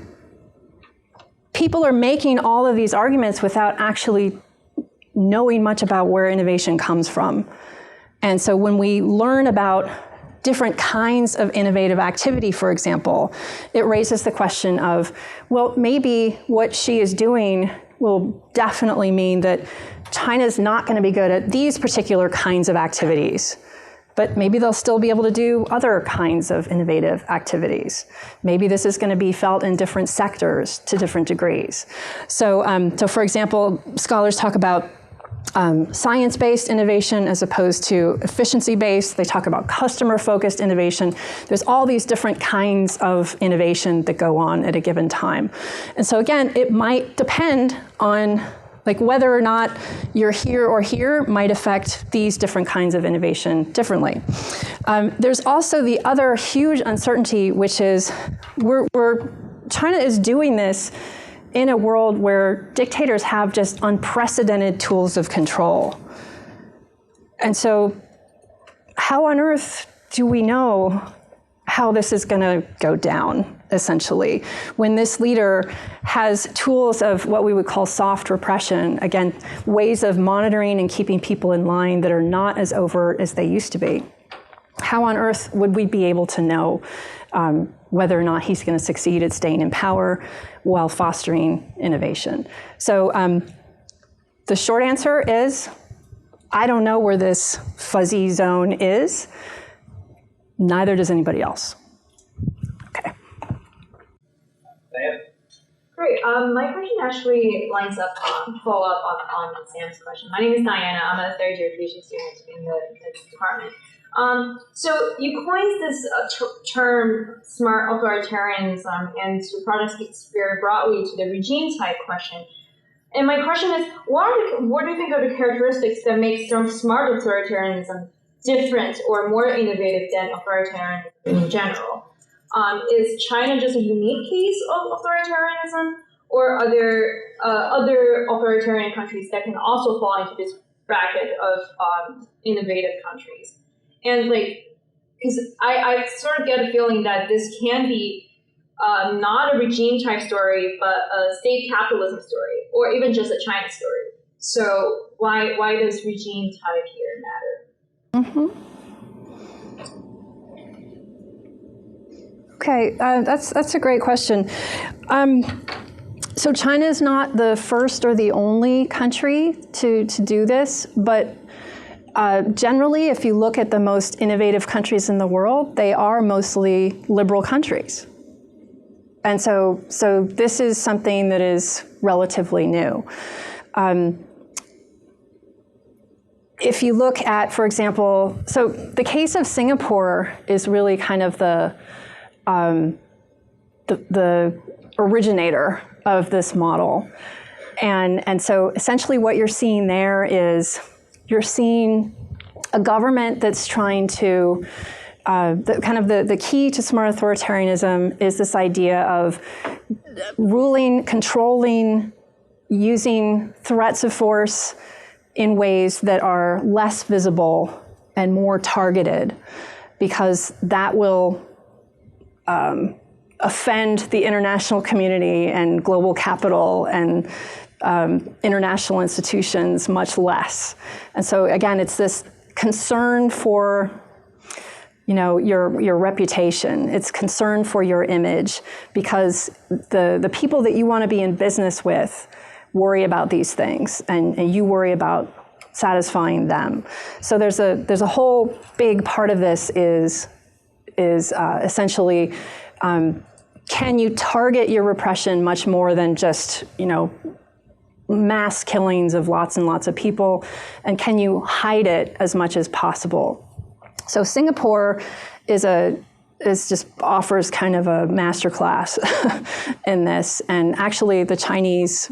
Speaker 1: people are making all of these arguments without actually knowing much about where innovation comes from. And so when we learn about different kinds of innovative activity, for example, it raises the question of, well, maybe what Xi is doing will definitely mean that China's not going to be good at these particular kinds of activities. But maybe they'll still be able to do other kinds of innovative activities. Maybe this is going to be felt in different sectors to different degrees. So for example, scholars talk about science-based innovation as opposed to efficiency-based. They talk about customer-focused innovation. There's all these different kinds of innovation that go on at a given time. And so again, it might depend on like whether or not you're here or here might affect these different kinds of innovation differently. There's also the other huge uncertainty, which is China is doing this in a world where dictators have just unprecedented tools of control. And so how on earth do we know how this is going to go down, essentially, when this leader has tools of what we would call soft repression, again, ways of monitoring and keeping people in line that are not as overt as they used to be? How on earth would we be able to know whether or not he's going to succeed at staying in power while fostering innovation? So the short answer is, I don't know where this fuzzy zone is. Neither does anybody else. Okay.
Speaker 5: Great. My question actually lines up, follow up on Sam's question. My name is Diana. I'm a third-year PhD student in the department. So you coined this term, smart authoritarianism, and your project speaks very broadly to the regime type question. And my question is, what do you think are the characteristics that make some smart authoritarianism different or more innovative than authoritarianism in general? Is China just a unique case of authoritarianism, or are there other authoritarian countries that can also fall into this bracket of innovative countries? And because I sort of get a feeling that this can be not a regime type story, but a state capitalism story, or even just a China story. So why does regime type here matter?
Speaker 1: Mm-hmm. Okay, that's a great question. So China is not the first or the only country to do this, but generally, if you look at the most innovative countries in the world, they are mostly liberal countries. And so this is something that is relatively new. If you look at, for example, so the case of Singapore is really kind of the originator of this model. And so essentially what you're seeing there is you're seeing a government that's trying to, the key to smart authoritarianism is this idea of ruling, controlling, using threats of force in ways that are less visible and more targeted, because that will offend the international community and global capital and international institutions much less. And so again, it's this concern for your reputation. It's concern for your image, because the people that you want to be in business with worry about these things, and you worry about satisfying them. So there's a whole big part of this is essentially, can you target your repression much more than just, mass killings of lots and lots of people, and can you hide it as much as possible? So Singapore just offers kind of a masterclass in this, and actually the Chinese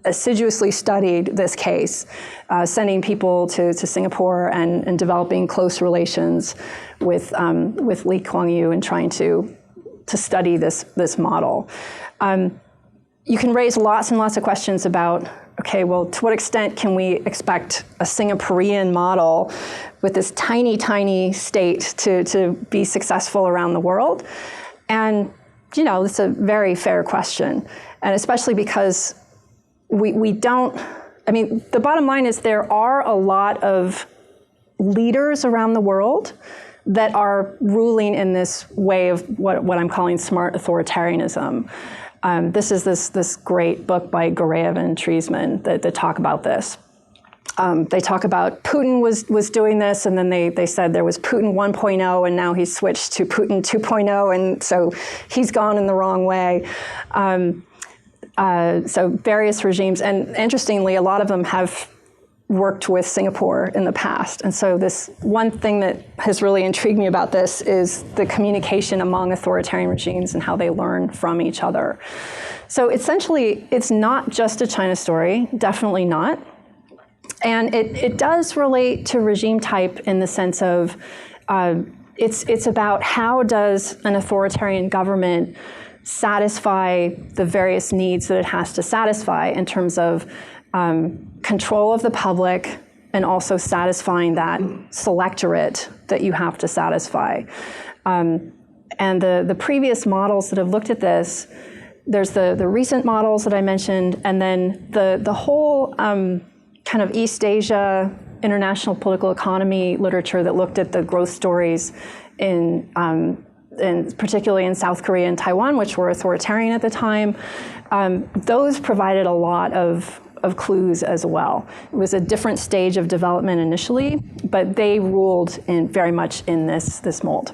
Speaker 1: assiduously studied this case, sending people to Singapore and developing close relations with Lee Kuan Yew and trying to study this model. You can raise lots and lots of questions about, okay, well, to what extent can we expect a Singaporean model with this tiny, tiny state to be successful around the world? And, it's a very fair question. And especially because we don't, the bottom line is there are a lot of leaders around the world that are ruling in this way of what I'm calling smart authoritarianism. This is this great book by Goreev and Treisman that talk about this. They talk about Putin was doing this, and then they said there was Putin 1.0, and now he's switched to Putin 2.0, and so he's gone in the wrong way. So various regimes, and interestingly, a lot of them have worked with Singapore in the past. And so this one thing that has really intrigued me about this is the communication among authoritarian regimes and how they learn from each other. So essentially, it's not just a China story, definitely not. And it does relate to regime type in the sense of it's about how does an authoritarian government satisfy the various needs that it has to satisfy in terms of control of the public and also satisfying that selectorate that you have to satisfy. And the previous models that have looked at this, there's the recent models that I mentioned, and then the whole kind of East Asia international political economy literature that looked at the growth stories in particularly in South Korea and Taiwan, which were authoritarian at the time. Those provided a lot of clues as well. It was a different stage of development initially, but they ruled very much in this mold.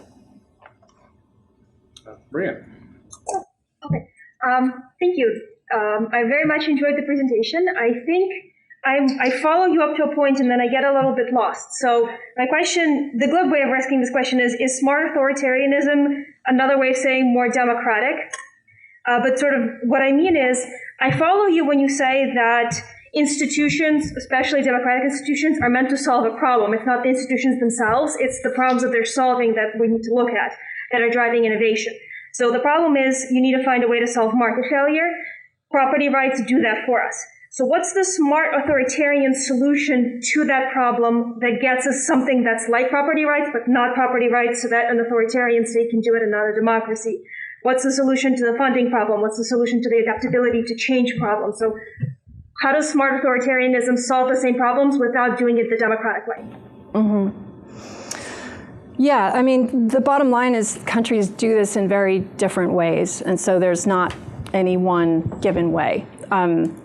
Speaker 3: Maria.
Speaker 6: Okay. Thank you. I very much enjoyed the presentation. I think I follow you up to a point and then I get a little bit lost. So my question, the glib way of asking this question is smart authoritarianism another way of saying more democratic? But sort of what I mean is, I follow you when you say that institutions, especially democratic institutions, are meant to solve a problem. It's not the institutions themselves, it's the problems that they're solving that we need to look at. that are driving innovation. So the problem is you need to find a way to solve market failure. Property rights do that for us. So what's the smart authoritarian solution to that problem that gets us something that's like property rights, but not property rights, so that an authoritarian state can do it and not a democracy? What's the solution to the funding problem? What's the solution to the adaptability to change problems? So how does smart authoritarianism solve the same problems without doing it the democratic way?
Speaker 1: Mm-hmm. Yeah, I mean, the bottom line is countries do this in very different ways, and so there's not any one given way.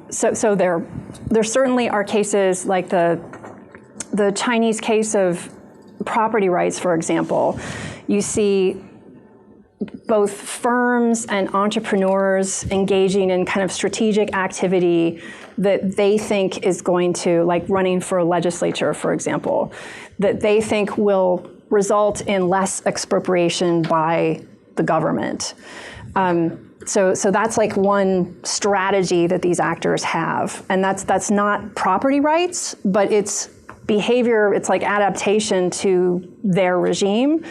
Speaker 1: So there certainly are cases like the Chinese case of property rights, for example. You see both firms and entrepreneurs engaging in kind of strategic activity that they think is going to, like running for a legislature, for example, that they think will result in less expropriation by the government. So that's like one strategy that these actors have. And that's not property rights, but it's behavior, it's like adaptation to their regime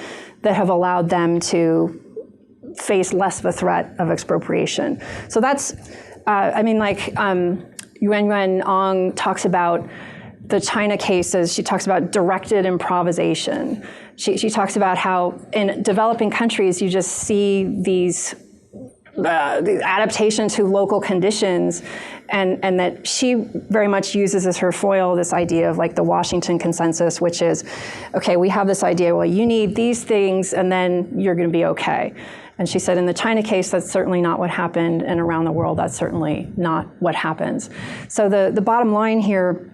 Speaker 1: that have allowed them to face less of a threat of expropriation. So that's, I mean, like Yuan Ong talks about the China cases. She talks about directed improvisation. She talks about how in developing countries, you just see these the adaptation to local conditions, and that she very much uses as her foil this idea of like the Washington consensus, which is, okay, we have this idea, well, you need these things and then you're going to be okay. And she said in the China case, that's certainly not what happened, and around the world, that's certainly not what happens. So the bottom line here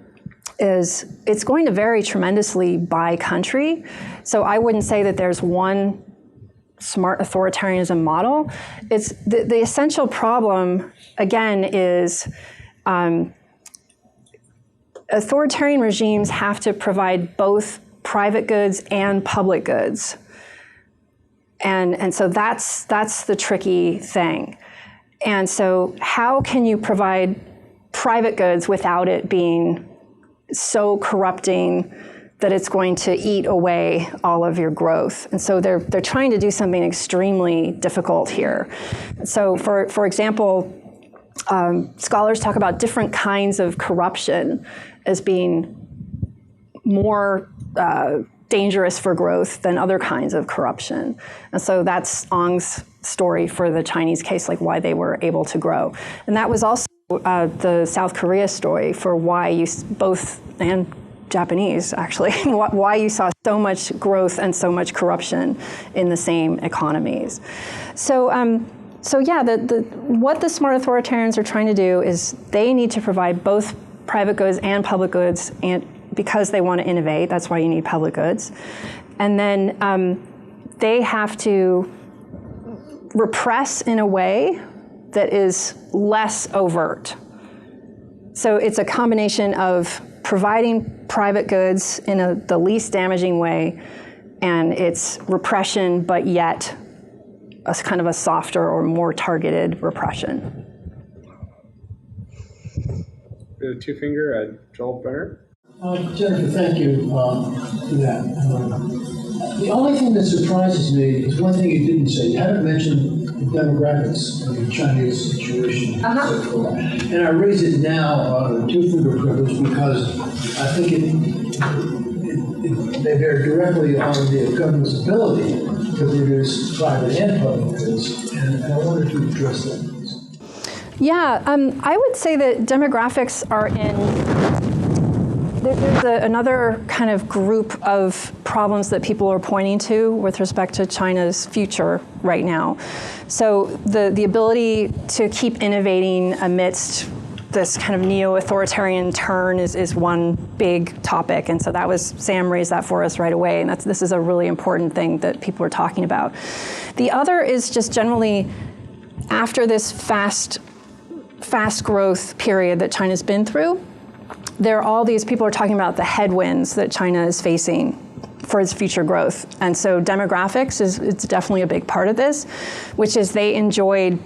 Speaker 1: is it's going to vary tremendously by country. So I wouldn't say that there's one smart authoritarianism model. It's the essential problem, again, is authoritarian regimes have to provide both private goods and public goods. And so that's the tricky thing. And so how can you provide private goods without it being so corrupting that it's going to eat away all of your growth? And so they're trying to do something extremely difficult here. So for example, scholars talk about different kinds of corruption as being more dangerous for growth than other kinds of corruption. And so that's Ong's story for the Chinese case, like why they were able to grow. And that was also the South Korea story for why you both, and Japanese actually, why you saw so much growth and so much corruption in the same economies. So yeah, what the smart authoritarians are trying to do is they need to provide both private goods and public goods, and because they want to innovate, that's why you need public goods. And then they have to repress in a way that is less overt. So it's a combination of providing private goods in the least damaging way, and it's repression, but yet a kind of a softer or more targeted repression.
Speaker 3: The two-finger, Joel Brenner.
Speaker 2: Jennifer, thank you for that. The only thing that surprises me is one thing you didn't say. You haven't mentioned the demographics of the Chinese situation. And I raise it now on a two-finger privilege because I think they bear directly on the government's ability to produce private and public goods. And I wanted to address that.
Speaker 1: Yeah, I would say that demographics are there's another kind of group of problems that people are pointing to with respect to China's future right now. So the ability to keep innovating amidst this kind of neo-authoritarian turn is one big topic. And so Sam raised that for us right away. And this is a really important thing that people are talking about. The other is just generally after this fast growth period that China's been through, there are all these people are talking about the headwinds that China is facing for its future growth. And so demographics it's definitely a big part of this, which is they enjoyed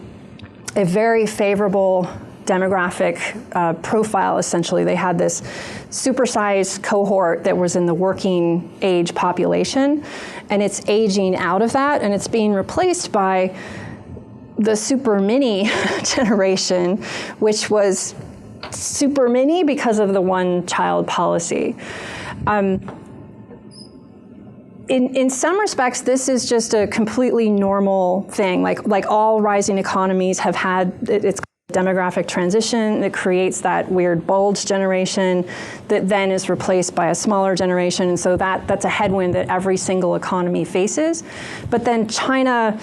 Speaker 1: a very favorable demographic profile, essentially. They had this supersized cohort that was in the working age population, and it's aging out of that, and it's being replaced by the super mini generation, which was super mini because of the one-child policy. In some respects, this is just a completely normal thing. Like all rising economies have had, it's demographic transition that creates that weird bulge generation that then is replaced by a smaller generation. And so that's a headwind that every single economy faces. But then China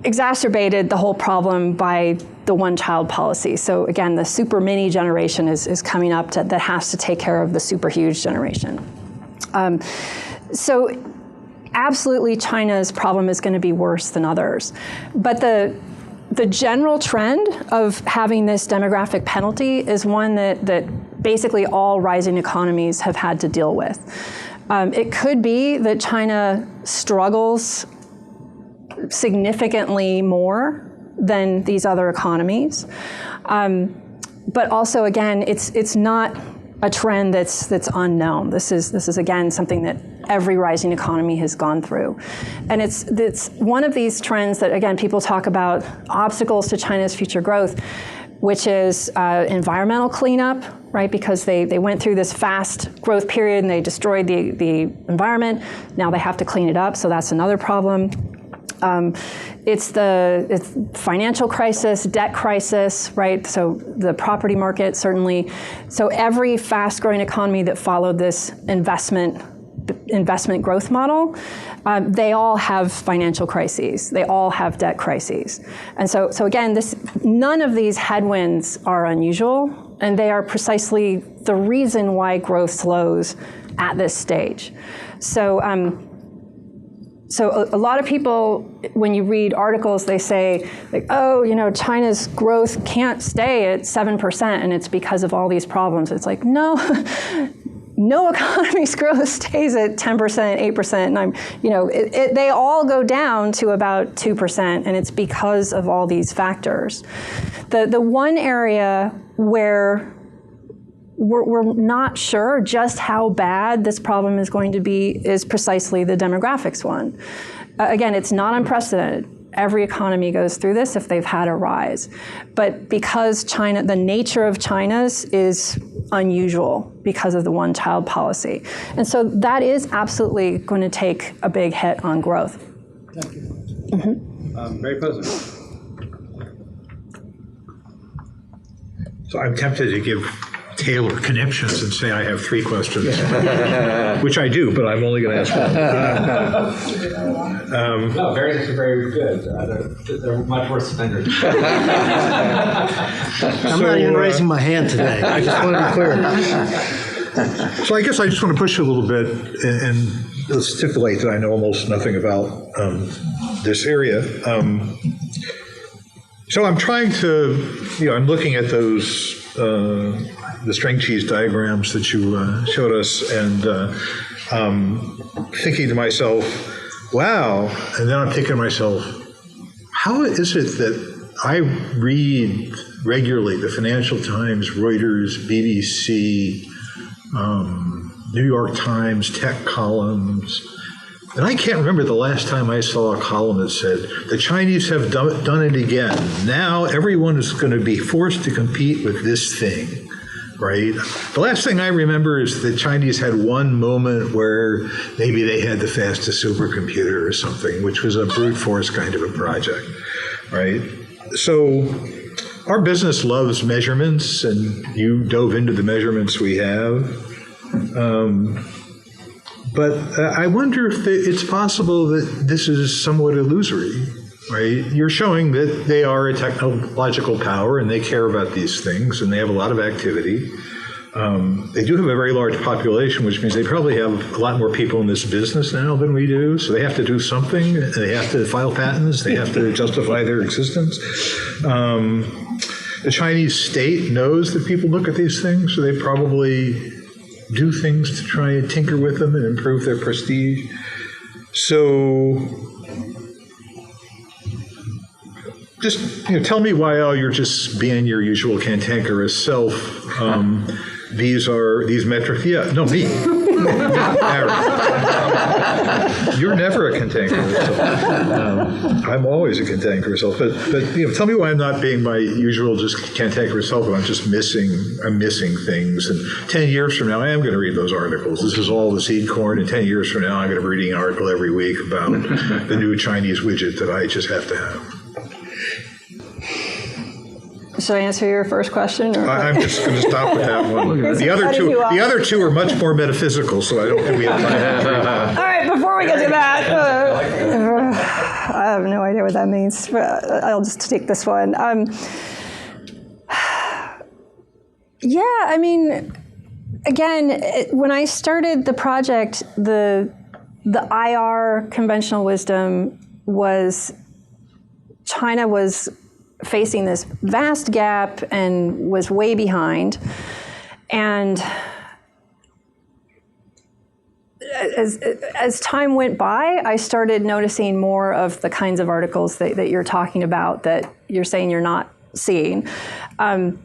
Speaker 1: exacerbated the whole problem by the one-child policy. So again, the super mini generation is coming up that has to take care of the super huge generation. So absolutely China's problem is going to be worse than others. But the general trend of having this demographic penalty is one that basically all rising economies have had to deal with. It could be that China struggles significantly more than these other economies. But also, again, it's not a trend that's unknown. This is again something that every rising economy has gone through, and it's one of these trends that again people talk about obstacles to China's future growth, which is environmental cleanup, right? Because they went through this fast growth period and they destroyed the environment. Now they have to clean it up, so that's another problem. It's financial crisis, debt crisis, right? So the property market, certainly. So every fast-growing economy that followed this investment growth model, they all have financial crises. They all have debt crises. And so again, none of these headwinds are unusual, and they are precisely the reason why growth slows at this stage. So a lot of people, when you read articles, they say, like, oh, China's growth can't stay at 7%, and it's because of all these problems. It's like, no, no economy's growth stays at 10%, 8%, and they all go down to about 2%, and it's because of all these factors. The one area where we're not sure just how bad this problem is going to be is precisely the demographics one. Again, it's not unprecedented. Every economy goes through this if they've had a rise. But because China, the nature of China's is unusual because of the one-child policy. And so that is absolutely going to take a big hit on growth.
Speaker 2: Thank you.
Speaker 1: Mm-hmm.
Speaker 3: Very positive.
Speaker 7: So I'm tempted to give Taylor connections and say I have 3 questions, which I do, but I'm only going to ask one.
Speaker 3: No, very good. They're much worse offenders.
Speaker 2: I'm not even raising my hand today. I just want to be clear.
Speaker 7: So I guess I just want to push you a little bit and stipulate that I know almost nothing about this area. So I'm trying to, I'm looking at those the string cheese diagrams that you showed us, and thinking to myself, wow, and then I'm thinking to myself, how is it that I read regularly the Financial Times, Reuters, BBC, New York Times, tech columns, and I can't remember the last time I saw a column that said, the Chinese have done it again. Now everyone is going to be forced to compete with this thing, right? The last thing I remember is the Chinese had one moment where maybe they had the fastest supercomputer or something, which was a brute force kind of a project, right? So our business loves measurements, and you dove into the measurements we have. But I wonder if it's possible that this is somewhat illusory, right? You're showing that they are a technological power and they care about these things and they have a lot of activity. They do have a very large population, which means they probably have a lot more people in this business now than we do. So they have to do something. They have to file patents. They have to justify their existence. The Chinese state knows that people look at these things, so they probably do things to try and tinker with them and improve their prestige. So just tell me why you're just being your usual cantankerous self. These metrics. Yeah, no, me. You're never a cantankerous self. I'm always a cantankerous self. But tell me why I'm not being my usual just cantankerous self. I'm just missing things. And 10 years from now, I am going to read those articles. This is all the seed corn. And 10 years from now, I'm going to be reading an article every week about the new Chinese widget that I just have to have.
Speaker 1: Should I answer your first question? Or
Speaker 7: I'm just going to stop with that one. The other two are much more metaphysical, so I don't think we have time.
Speaker 1: All right, before we get to that, I have no idea what that means. I'll just take this one. Yeah, I mean, again, when I started the project, the IR conventional wisdom was China was facing this vast gap and was way behind. And as time went by, I started noticing more of the kinds of articles that you're talking about that you're saying you're not seeing. And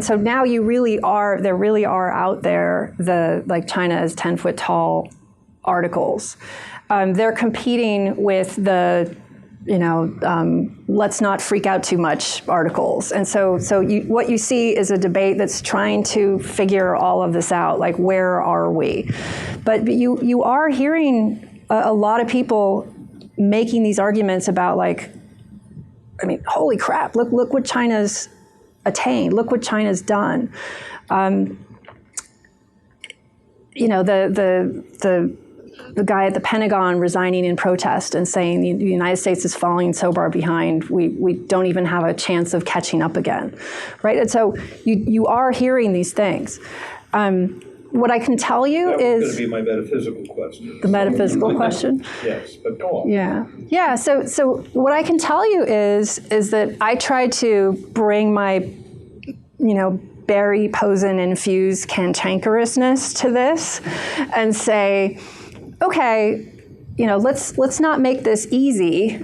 Speaker 1: so now there really are out there like China is 10 foot tall articles. They're competing with the let's not freak out too much articles. And so what you see is a debate that's trying to figure all of this out, like where are we? But you are hearing a lot of people making these arguments about holy crap, look what China's attained, look what China's done. The guy at the Pentagon resigning in protest and saying the United States is falling so far behind, we don't even have a chance of catching up again, right? And so you are hearing these things. What I can tell you is
Speaker 7: going to be my metaphysical question.
Speaker 1: The metaphysical question?
Speaker 7: Yes, but go on.
Speaker 1: Yeah. So what I can tell you is that I try to bring my, Barry Posen infused cantankerousness to this, and say, okay, let's not make this easy.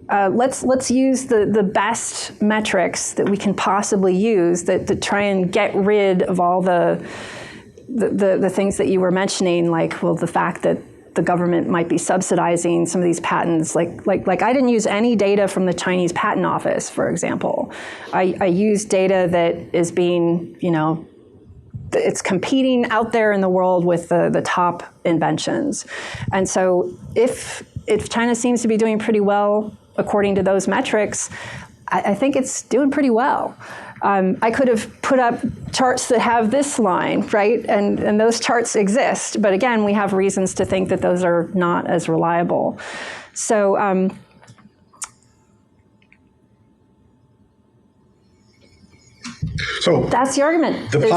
Speaker 1: Let's use the best metrics that we can possibly use that try and get rid of all the things that you were mentioning, the fact that the government might be subsidizing some of these patents. Like I didn't use any data from the Chinese Patent Office, for example. I used data that is being, it's competing out there in the world with the top inventions. And so if China seems to be doing pretty well according to those metrics, I think it's doing pretty well. I could have put up charts that have this line, right? And those charts exist. But again, we have reasons to think that those are not as reliable. So that's the argument.
Speaker 7: The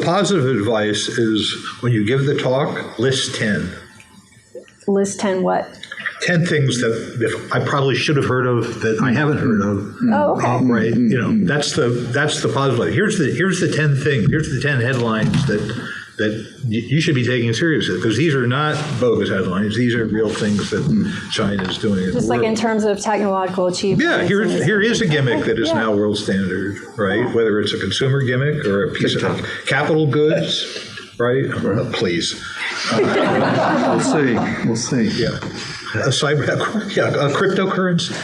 Speaker 7: positive advice is when you give the talk, list 10.
Speaker 1: List 10 what?
Speaker 7: 10 things that I probably should have heard of that I haven't heard of.
Speaker 1: Oh, okay.
Speaker 7: Right. That's the positive. Here's the 10 things. Here's the 10 headlines that you should be taking seriously, because these are not bogus headlines. These are real things that China is doing.
Speaker 1: Just like in terms of technological achievement.
Speaker 7: Yeah, here is a gimmick that is now world standard, right? Whether it's a consumer gimmick or a piece of capital goods, right? Please.
Speaker 8: We'll see.
Speaker 7: Yeah. A cryptocurrency.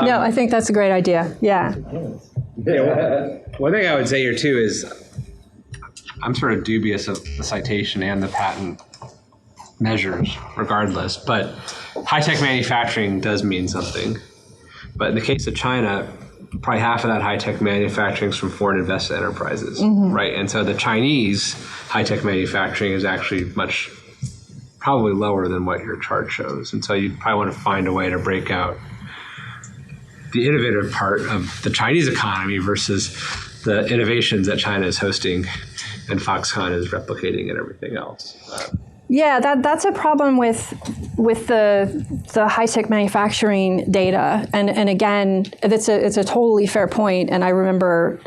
Speaker 1: No, I think that's a great idea. Yeah.
Speaker 3: One thing I would say here too is I'm sort of dubious of the citation and the patent measures regardless, but high-tech manufacturing does mean something. But in the case of China, probably half of that high-tech manufacturing is from foreign invested enterprises, right? And so the Chinese high-tech manufacturing is actually probably lower than what your chart shows. And so you probably want to find a way to break out the innovative part of the Chinese economy versus the innovations that China is hosting and Foxconn is replicating and everything else.
Speaker 1: Yeah, that's a problem with the high-tech manufacturing data, and again, it's a totally fair point. And I remember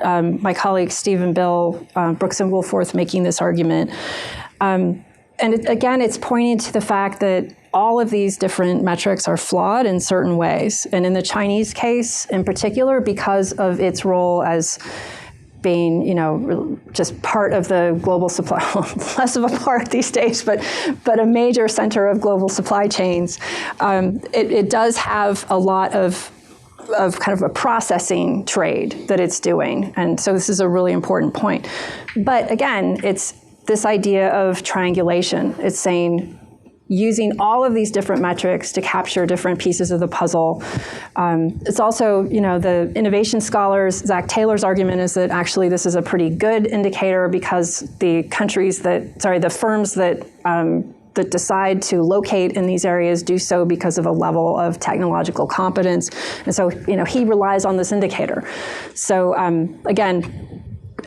Speaker 1: my colleagues Steve and Bill Brooks and Woolforth making this argument. again, it's pointing to the fact that all of these different metrics are flawed in certain ways. And in the Chinese case in particular, because of its role as being, just part of the global supply, less of a part these days, but a major center of global supply chains, it does have a lot of kind of a processing trade that it's doing. And so this is a really important point. But again, it's this idea of triangulation. It's saying, using all of these different metrics to capture different pieces of the puzzle. It's also, the innovation scholars, Zach Taylor's argument is that actually this is a pretty good indicator because the firms that decide to locate in these areas do so because of a level of technological competence. And so, he relies on this indicator. So again,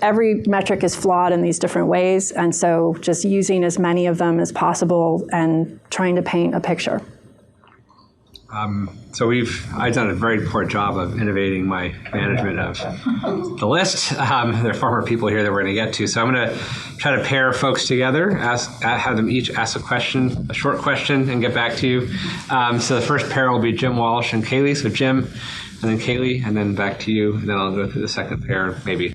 Speaker 1: every metric is flawed in these different ways, and so just using as many of them as possible and trying to paint a picture.
Speaker 3: So I've done a very poor job of innovating my management of the list. There are far more people here that we're going to get to. So I'm going to try to pair folks together, have them each ask a short question, and get back to you. So the first pair will be Jim Walsh and Kaylee. So Jim, and then Kaylee, and then back to you. And then I'll go through the second pair, maybe.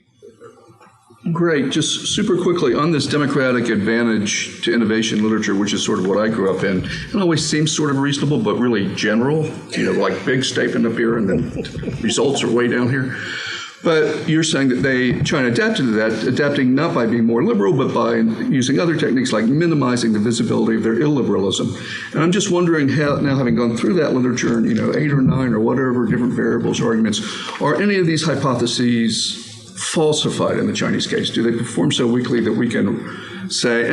Speaker 8: Great. Just super quickly on this democratic advantage to innovation literature, which is sort of what I grew up in. It always seems sort of reasonable, but really general, like big statement up here and then results are way down here. But you're saying that China adapted to that, adapting not by being more liberal, but by using other techniques like minimizing the visibility of their illiberalism. And I'm just wondering how, now having gone through that literature and, 8 or 9 or whatever different variables or arguments, are any of these hypotheses falsified in the Chinese case? Do they perform so weakly that we can say,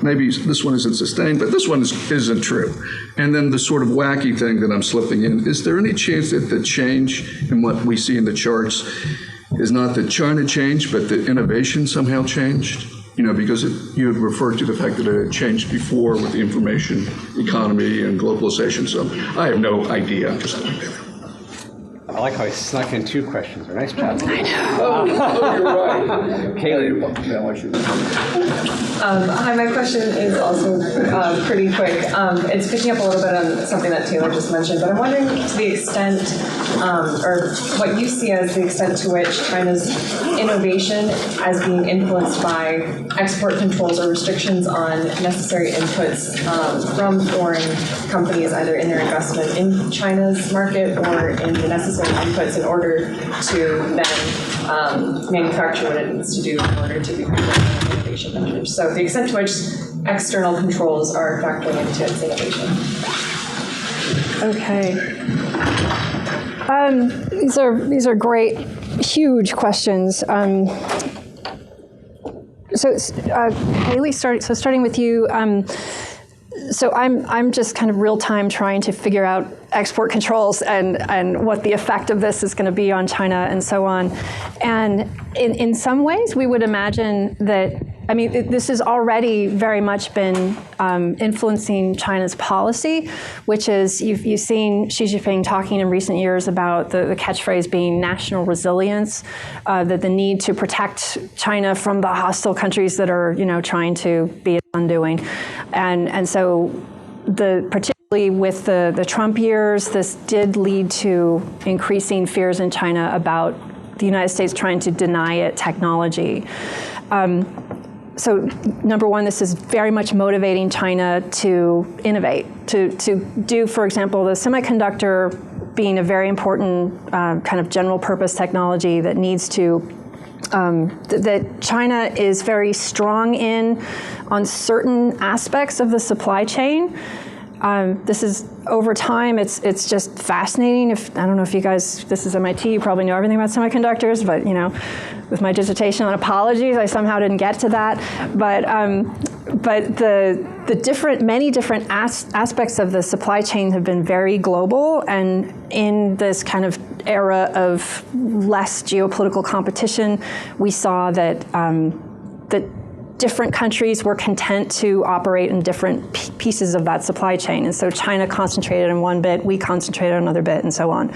Speaker 8: maybe this one isn't sustained, but this one isn't true? And then the sort of wacky thing that I'm slipping in, is there any chance that the change in what we see in the charts is not that China changed, but that innovation somehow changed? Because you had referred to the fact that it had changed before with the information economy and globalization. So I have no idea. I'm just
Speaker 3: I like how I snuck in 2 questions. Nice job.
Speaker 8: I know. You're right.
Speaker 3: Kaylee.
Speaker 9: Hi, my question is also pretty quick. It's picking up a little bit on something that Taylor just mentioned, but I'm wondering to the extent, or what you see as the extent to which China's innovation as being influenced by export controls or restrictions on necessary inputs from foreign companies, either in their investment in China's market or in the necessary inputs in order to then manufacture what it needs to do in order to become innovation measures. So the extent to which external controls are factoring into its innovation.
Speaker 1: Okay. These are great, huge questions. Haley, starting with you. So I'm just kind of real time trying to figure out export controls and what the effect of this is going to be on China and so on. And in some ways, we would imagine that, this has already very much been influencing China's policy, which is you've seen Xi Jinping talking in recent years about the catchphrase being national resilience, that the need to protect China from the hostile countries that are, trying to be its undoing. And so particularly with the Trump years, this did lead to increasing fears in China about the United States trying to deny it technology. So number one, this is very much motivating China to innovate, to do, for example, the semiconductor being a very important kind of general purpose technology that needs to, that China is very strong on certain aspects of the supply chain. This is over time. It's just fascinating. I don't know if you guys, this is MIT, you probably know everything about semiconductors, but with my dissertation on apologies, I somehow didn't get to that. But many different aspects of the supply chain have been very global, and in this kind of era of less geopolitical competition, we saw that different countries were content to operate in different pieces of that supply chain. And so China concentrated on one bit, we concentrated on another bit, and so on.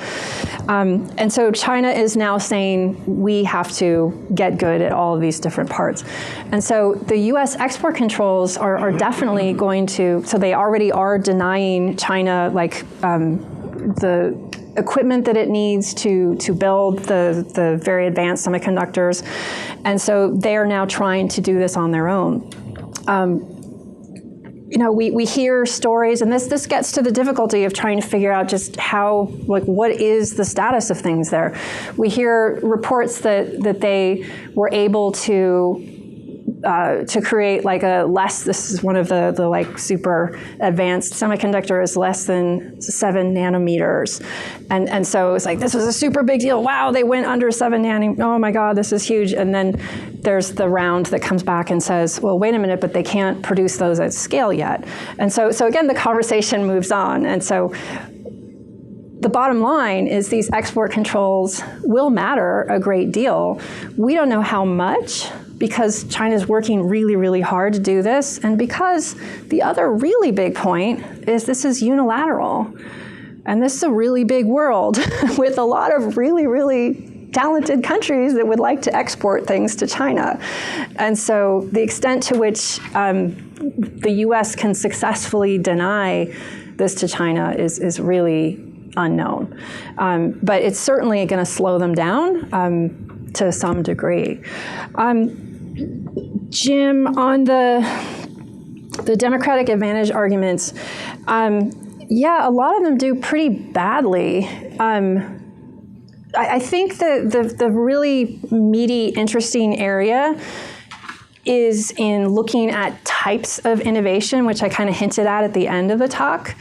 Speaker 1: And so China is now saying we have to get good at all of these different parts. And so the US export controls are definitely going to, so they already are denying China like the equipment that it needs to build the very advanced semiconductors. And so they are now trying to do this on their own. You know, we hear stories, and this gets to the difficulty of trying to figure out just how, like, what is the status of things there. We hear reports that they were able to create like this is one of the like super advanced semiconductor is less than 7 nanometers. And so it's like, this was a super big deal. Wow, they went under 7 nanometers. Oh my God, this is huge. And then there's the round that comes back and says, well, wait a minute, but they can't produce those at scale yet. And so again, the conversation moves on. And so the bottom line is these export controls will matter a great deal. We don't know how much, because China's working really, really hard to do this, and because the other really big point is this is unilateral. And this is a really big world with a lot of really, really talented countries that would like to export things to China. And so the extent to which the US can successfully deny this to China is really unknown. But it's certainly going to slow them down to some degree. Jim, on the democratic advantage arguments, yeah, a lot of them do pretty badly. I think the really meaty, interesting area is in looking at types of innovation, which I kind of hinted at the end of the talk,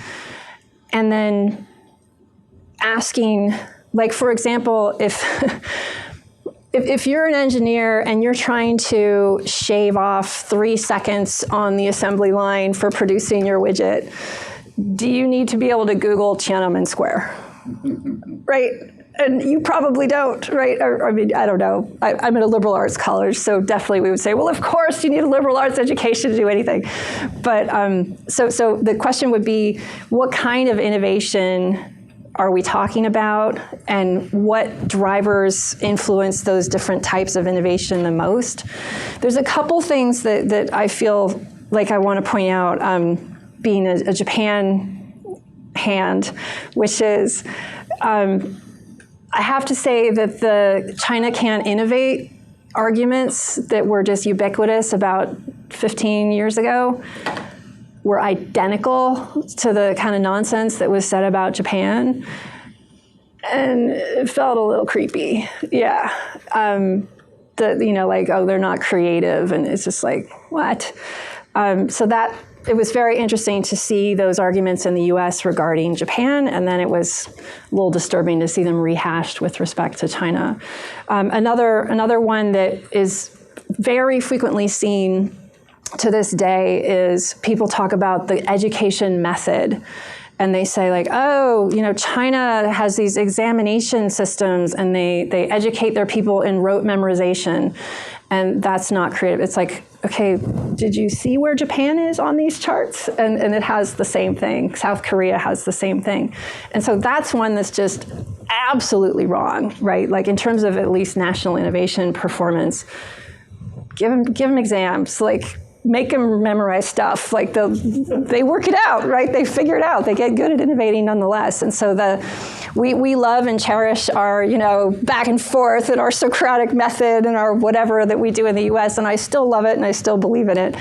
Speaker 1: and then asking, like, for example, if you're an engineer and you're trying to shave off 3 seconds on the assembly line for producing your widget, do you need to be able to Google Tiananmen Square? Right? And you probably don't, right? Or, I mean, I don't know. I'm at a liberal arts college, so definitely we would say, well, of course you need a liberal arts education to do anything. But so the question would be, what kind of innovation are we talking about, and what drivers influence those different types of innovation the most? There's a couple things that I feel like I want to point out, being a Japan hand, which is, I have to say that the China can't innovate arguments that were just ubiquitous about 15 years ago were identical to the kind of nonsense that was said about Japan. And it felt a little creepy. Yeah. Like, oh, they're not creative. And it's just like, what? So that, it was very interesting to see those arguments in the US regarding Japan, and then it was a little disturbing to see them rehashed with respect to China. Another one that is very frequently seen to this day is people talk about the education method. And they say, like, oh, China has these examination systems and they educate their people in rote memorization. And that's not creative. It's like, okay, did you see where Japan is on these charts? And it has the same thing. South Korea has the same thing. And so that's one that's just absolutely wrong, right? Like, in terms of at least national innovation performance, give them exams, like, make them memorize stuff. Like, they work it out, right? They figure it out. They get good at innovating nonetheless. And so we love and cherish our, back and forth and our Socratic method and our whatever that we do in the US. And I still love it and I still believe in it.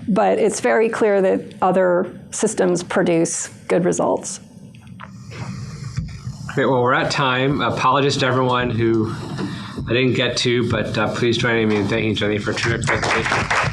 Speaker 1: But it's very clear that other systems produce good results.
Speaker 3: Great, well, we're at time. Apologies to everyone who I didn't get to, but please join me in thanking Jenny for a terrific presentation.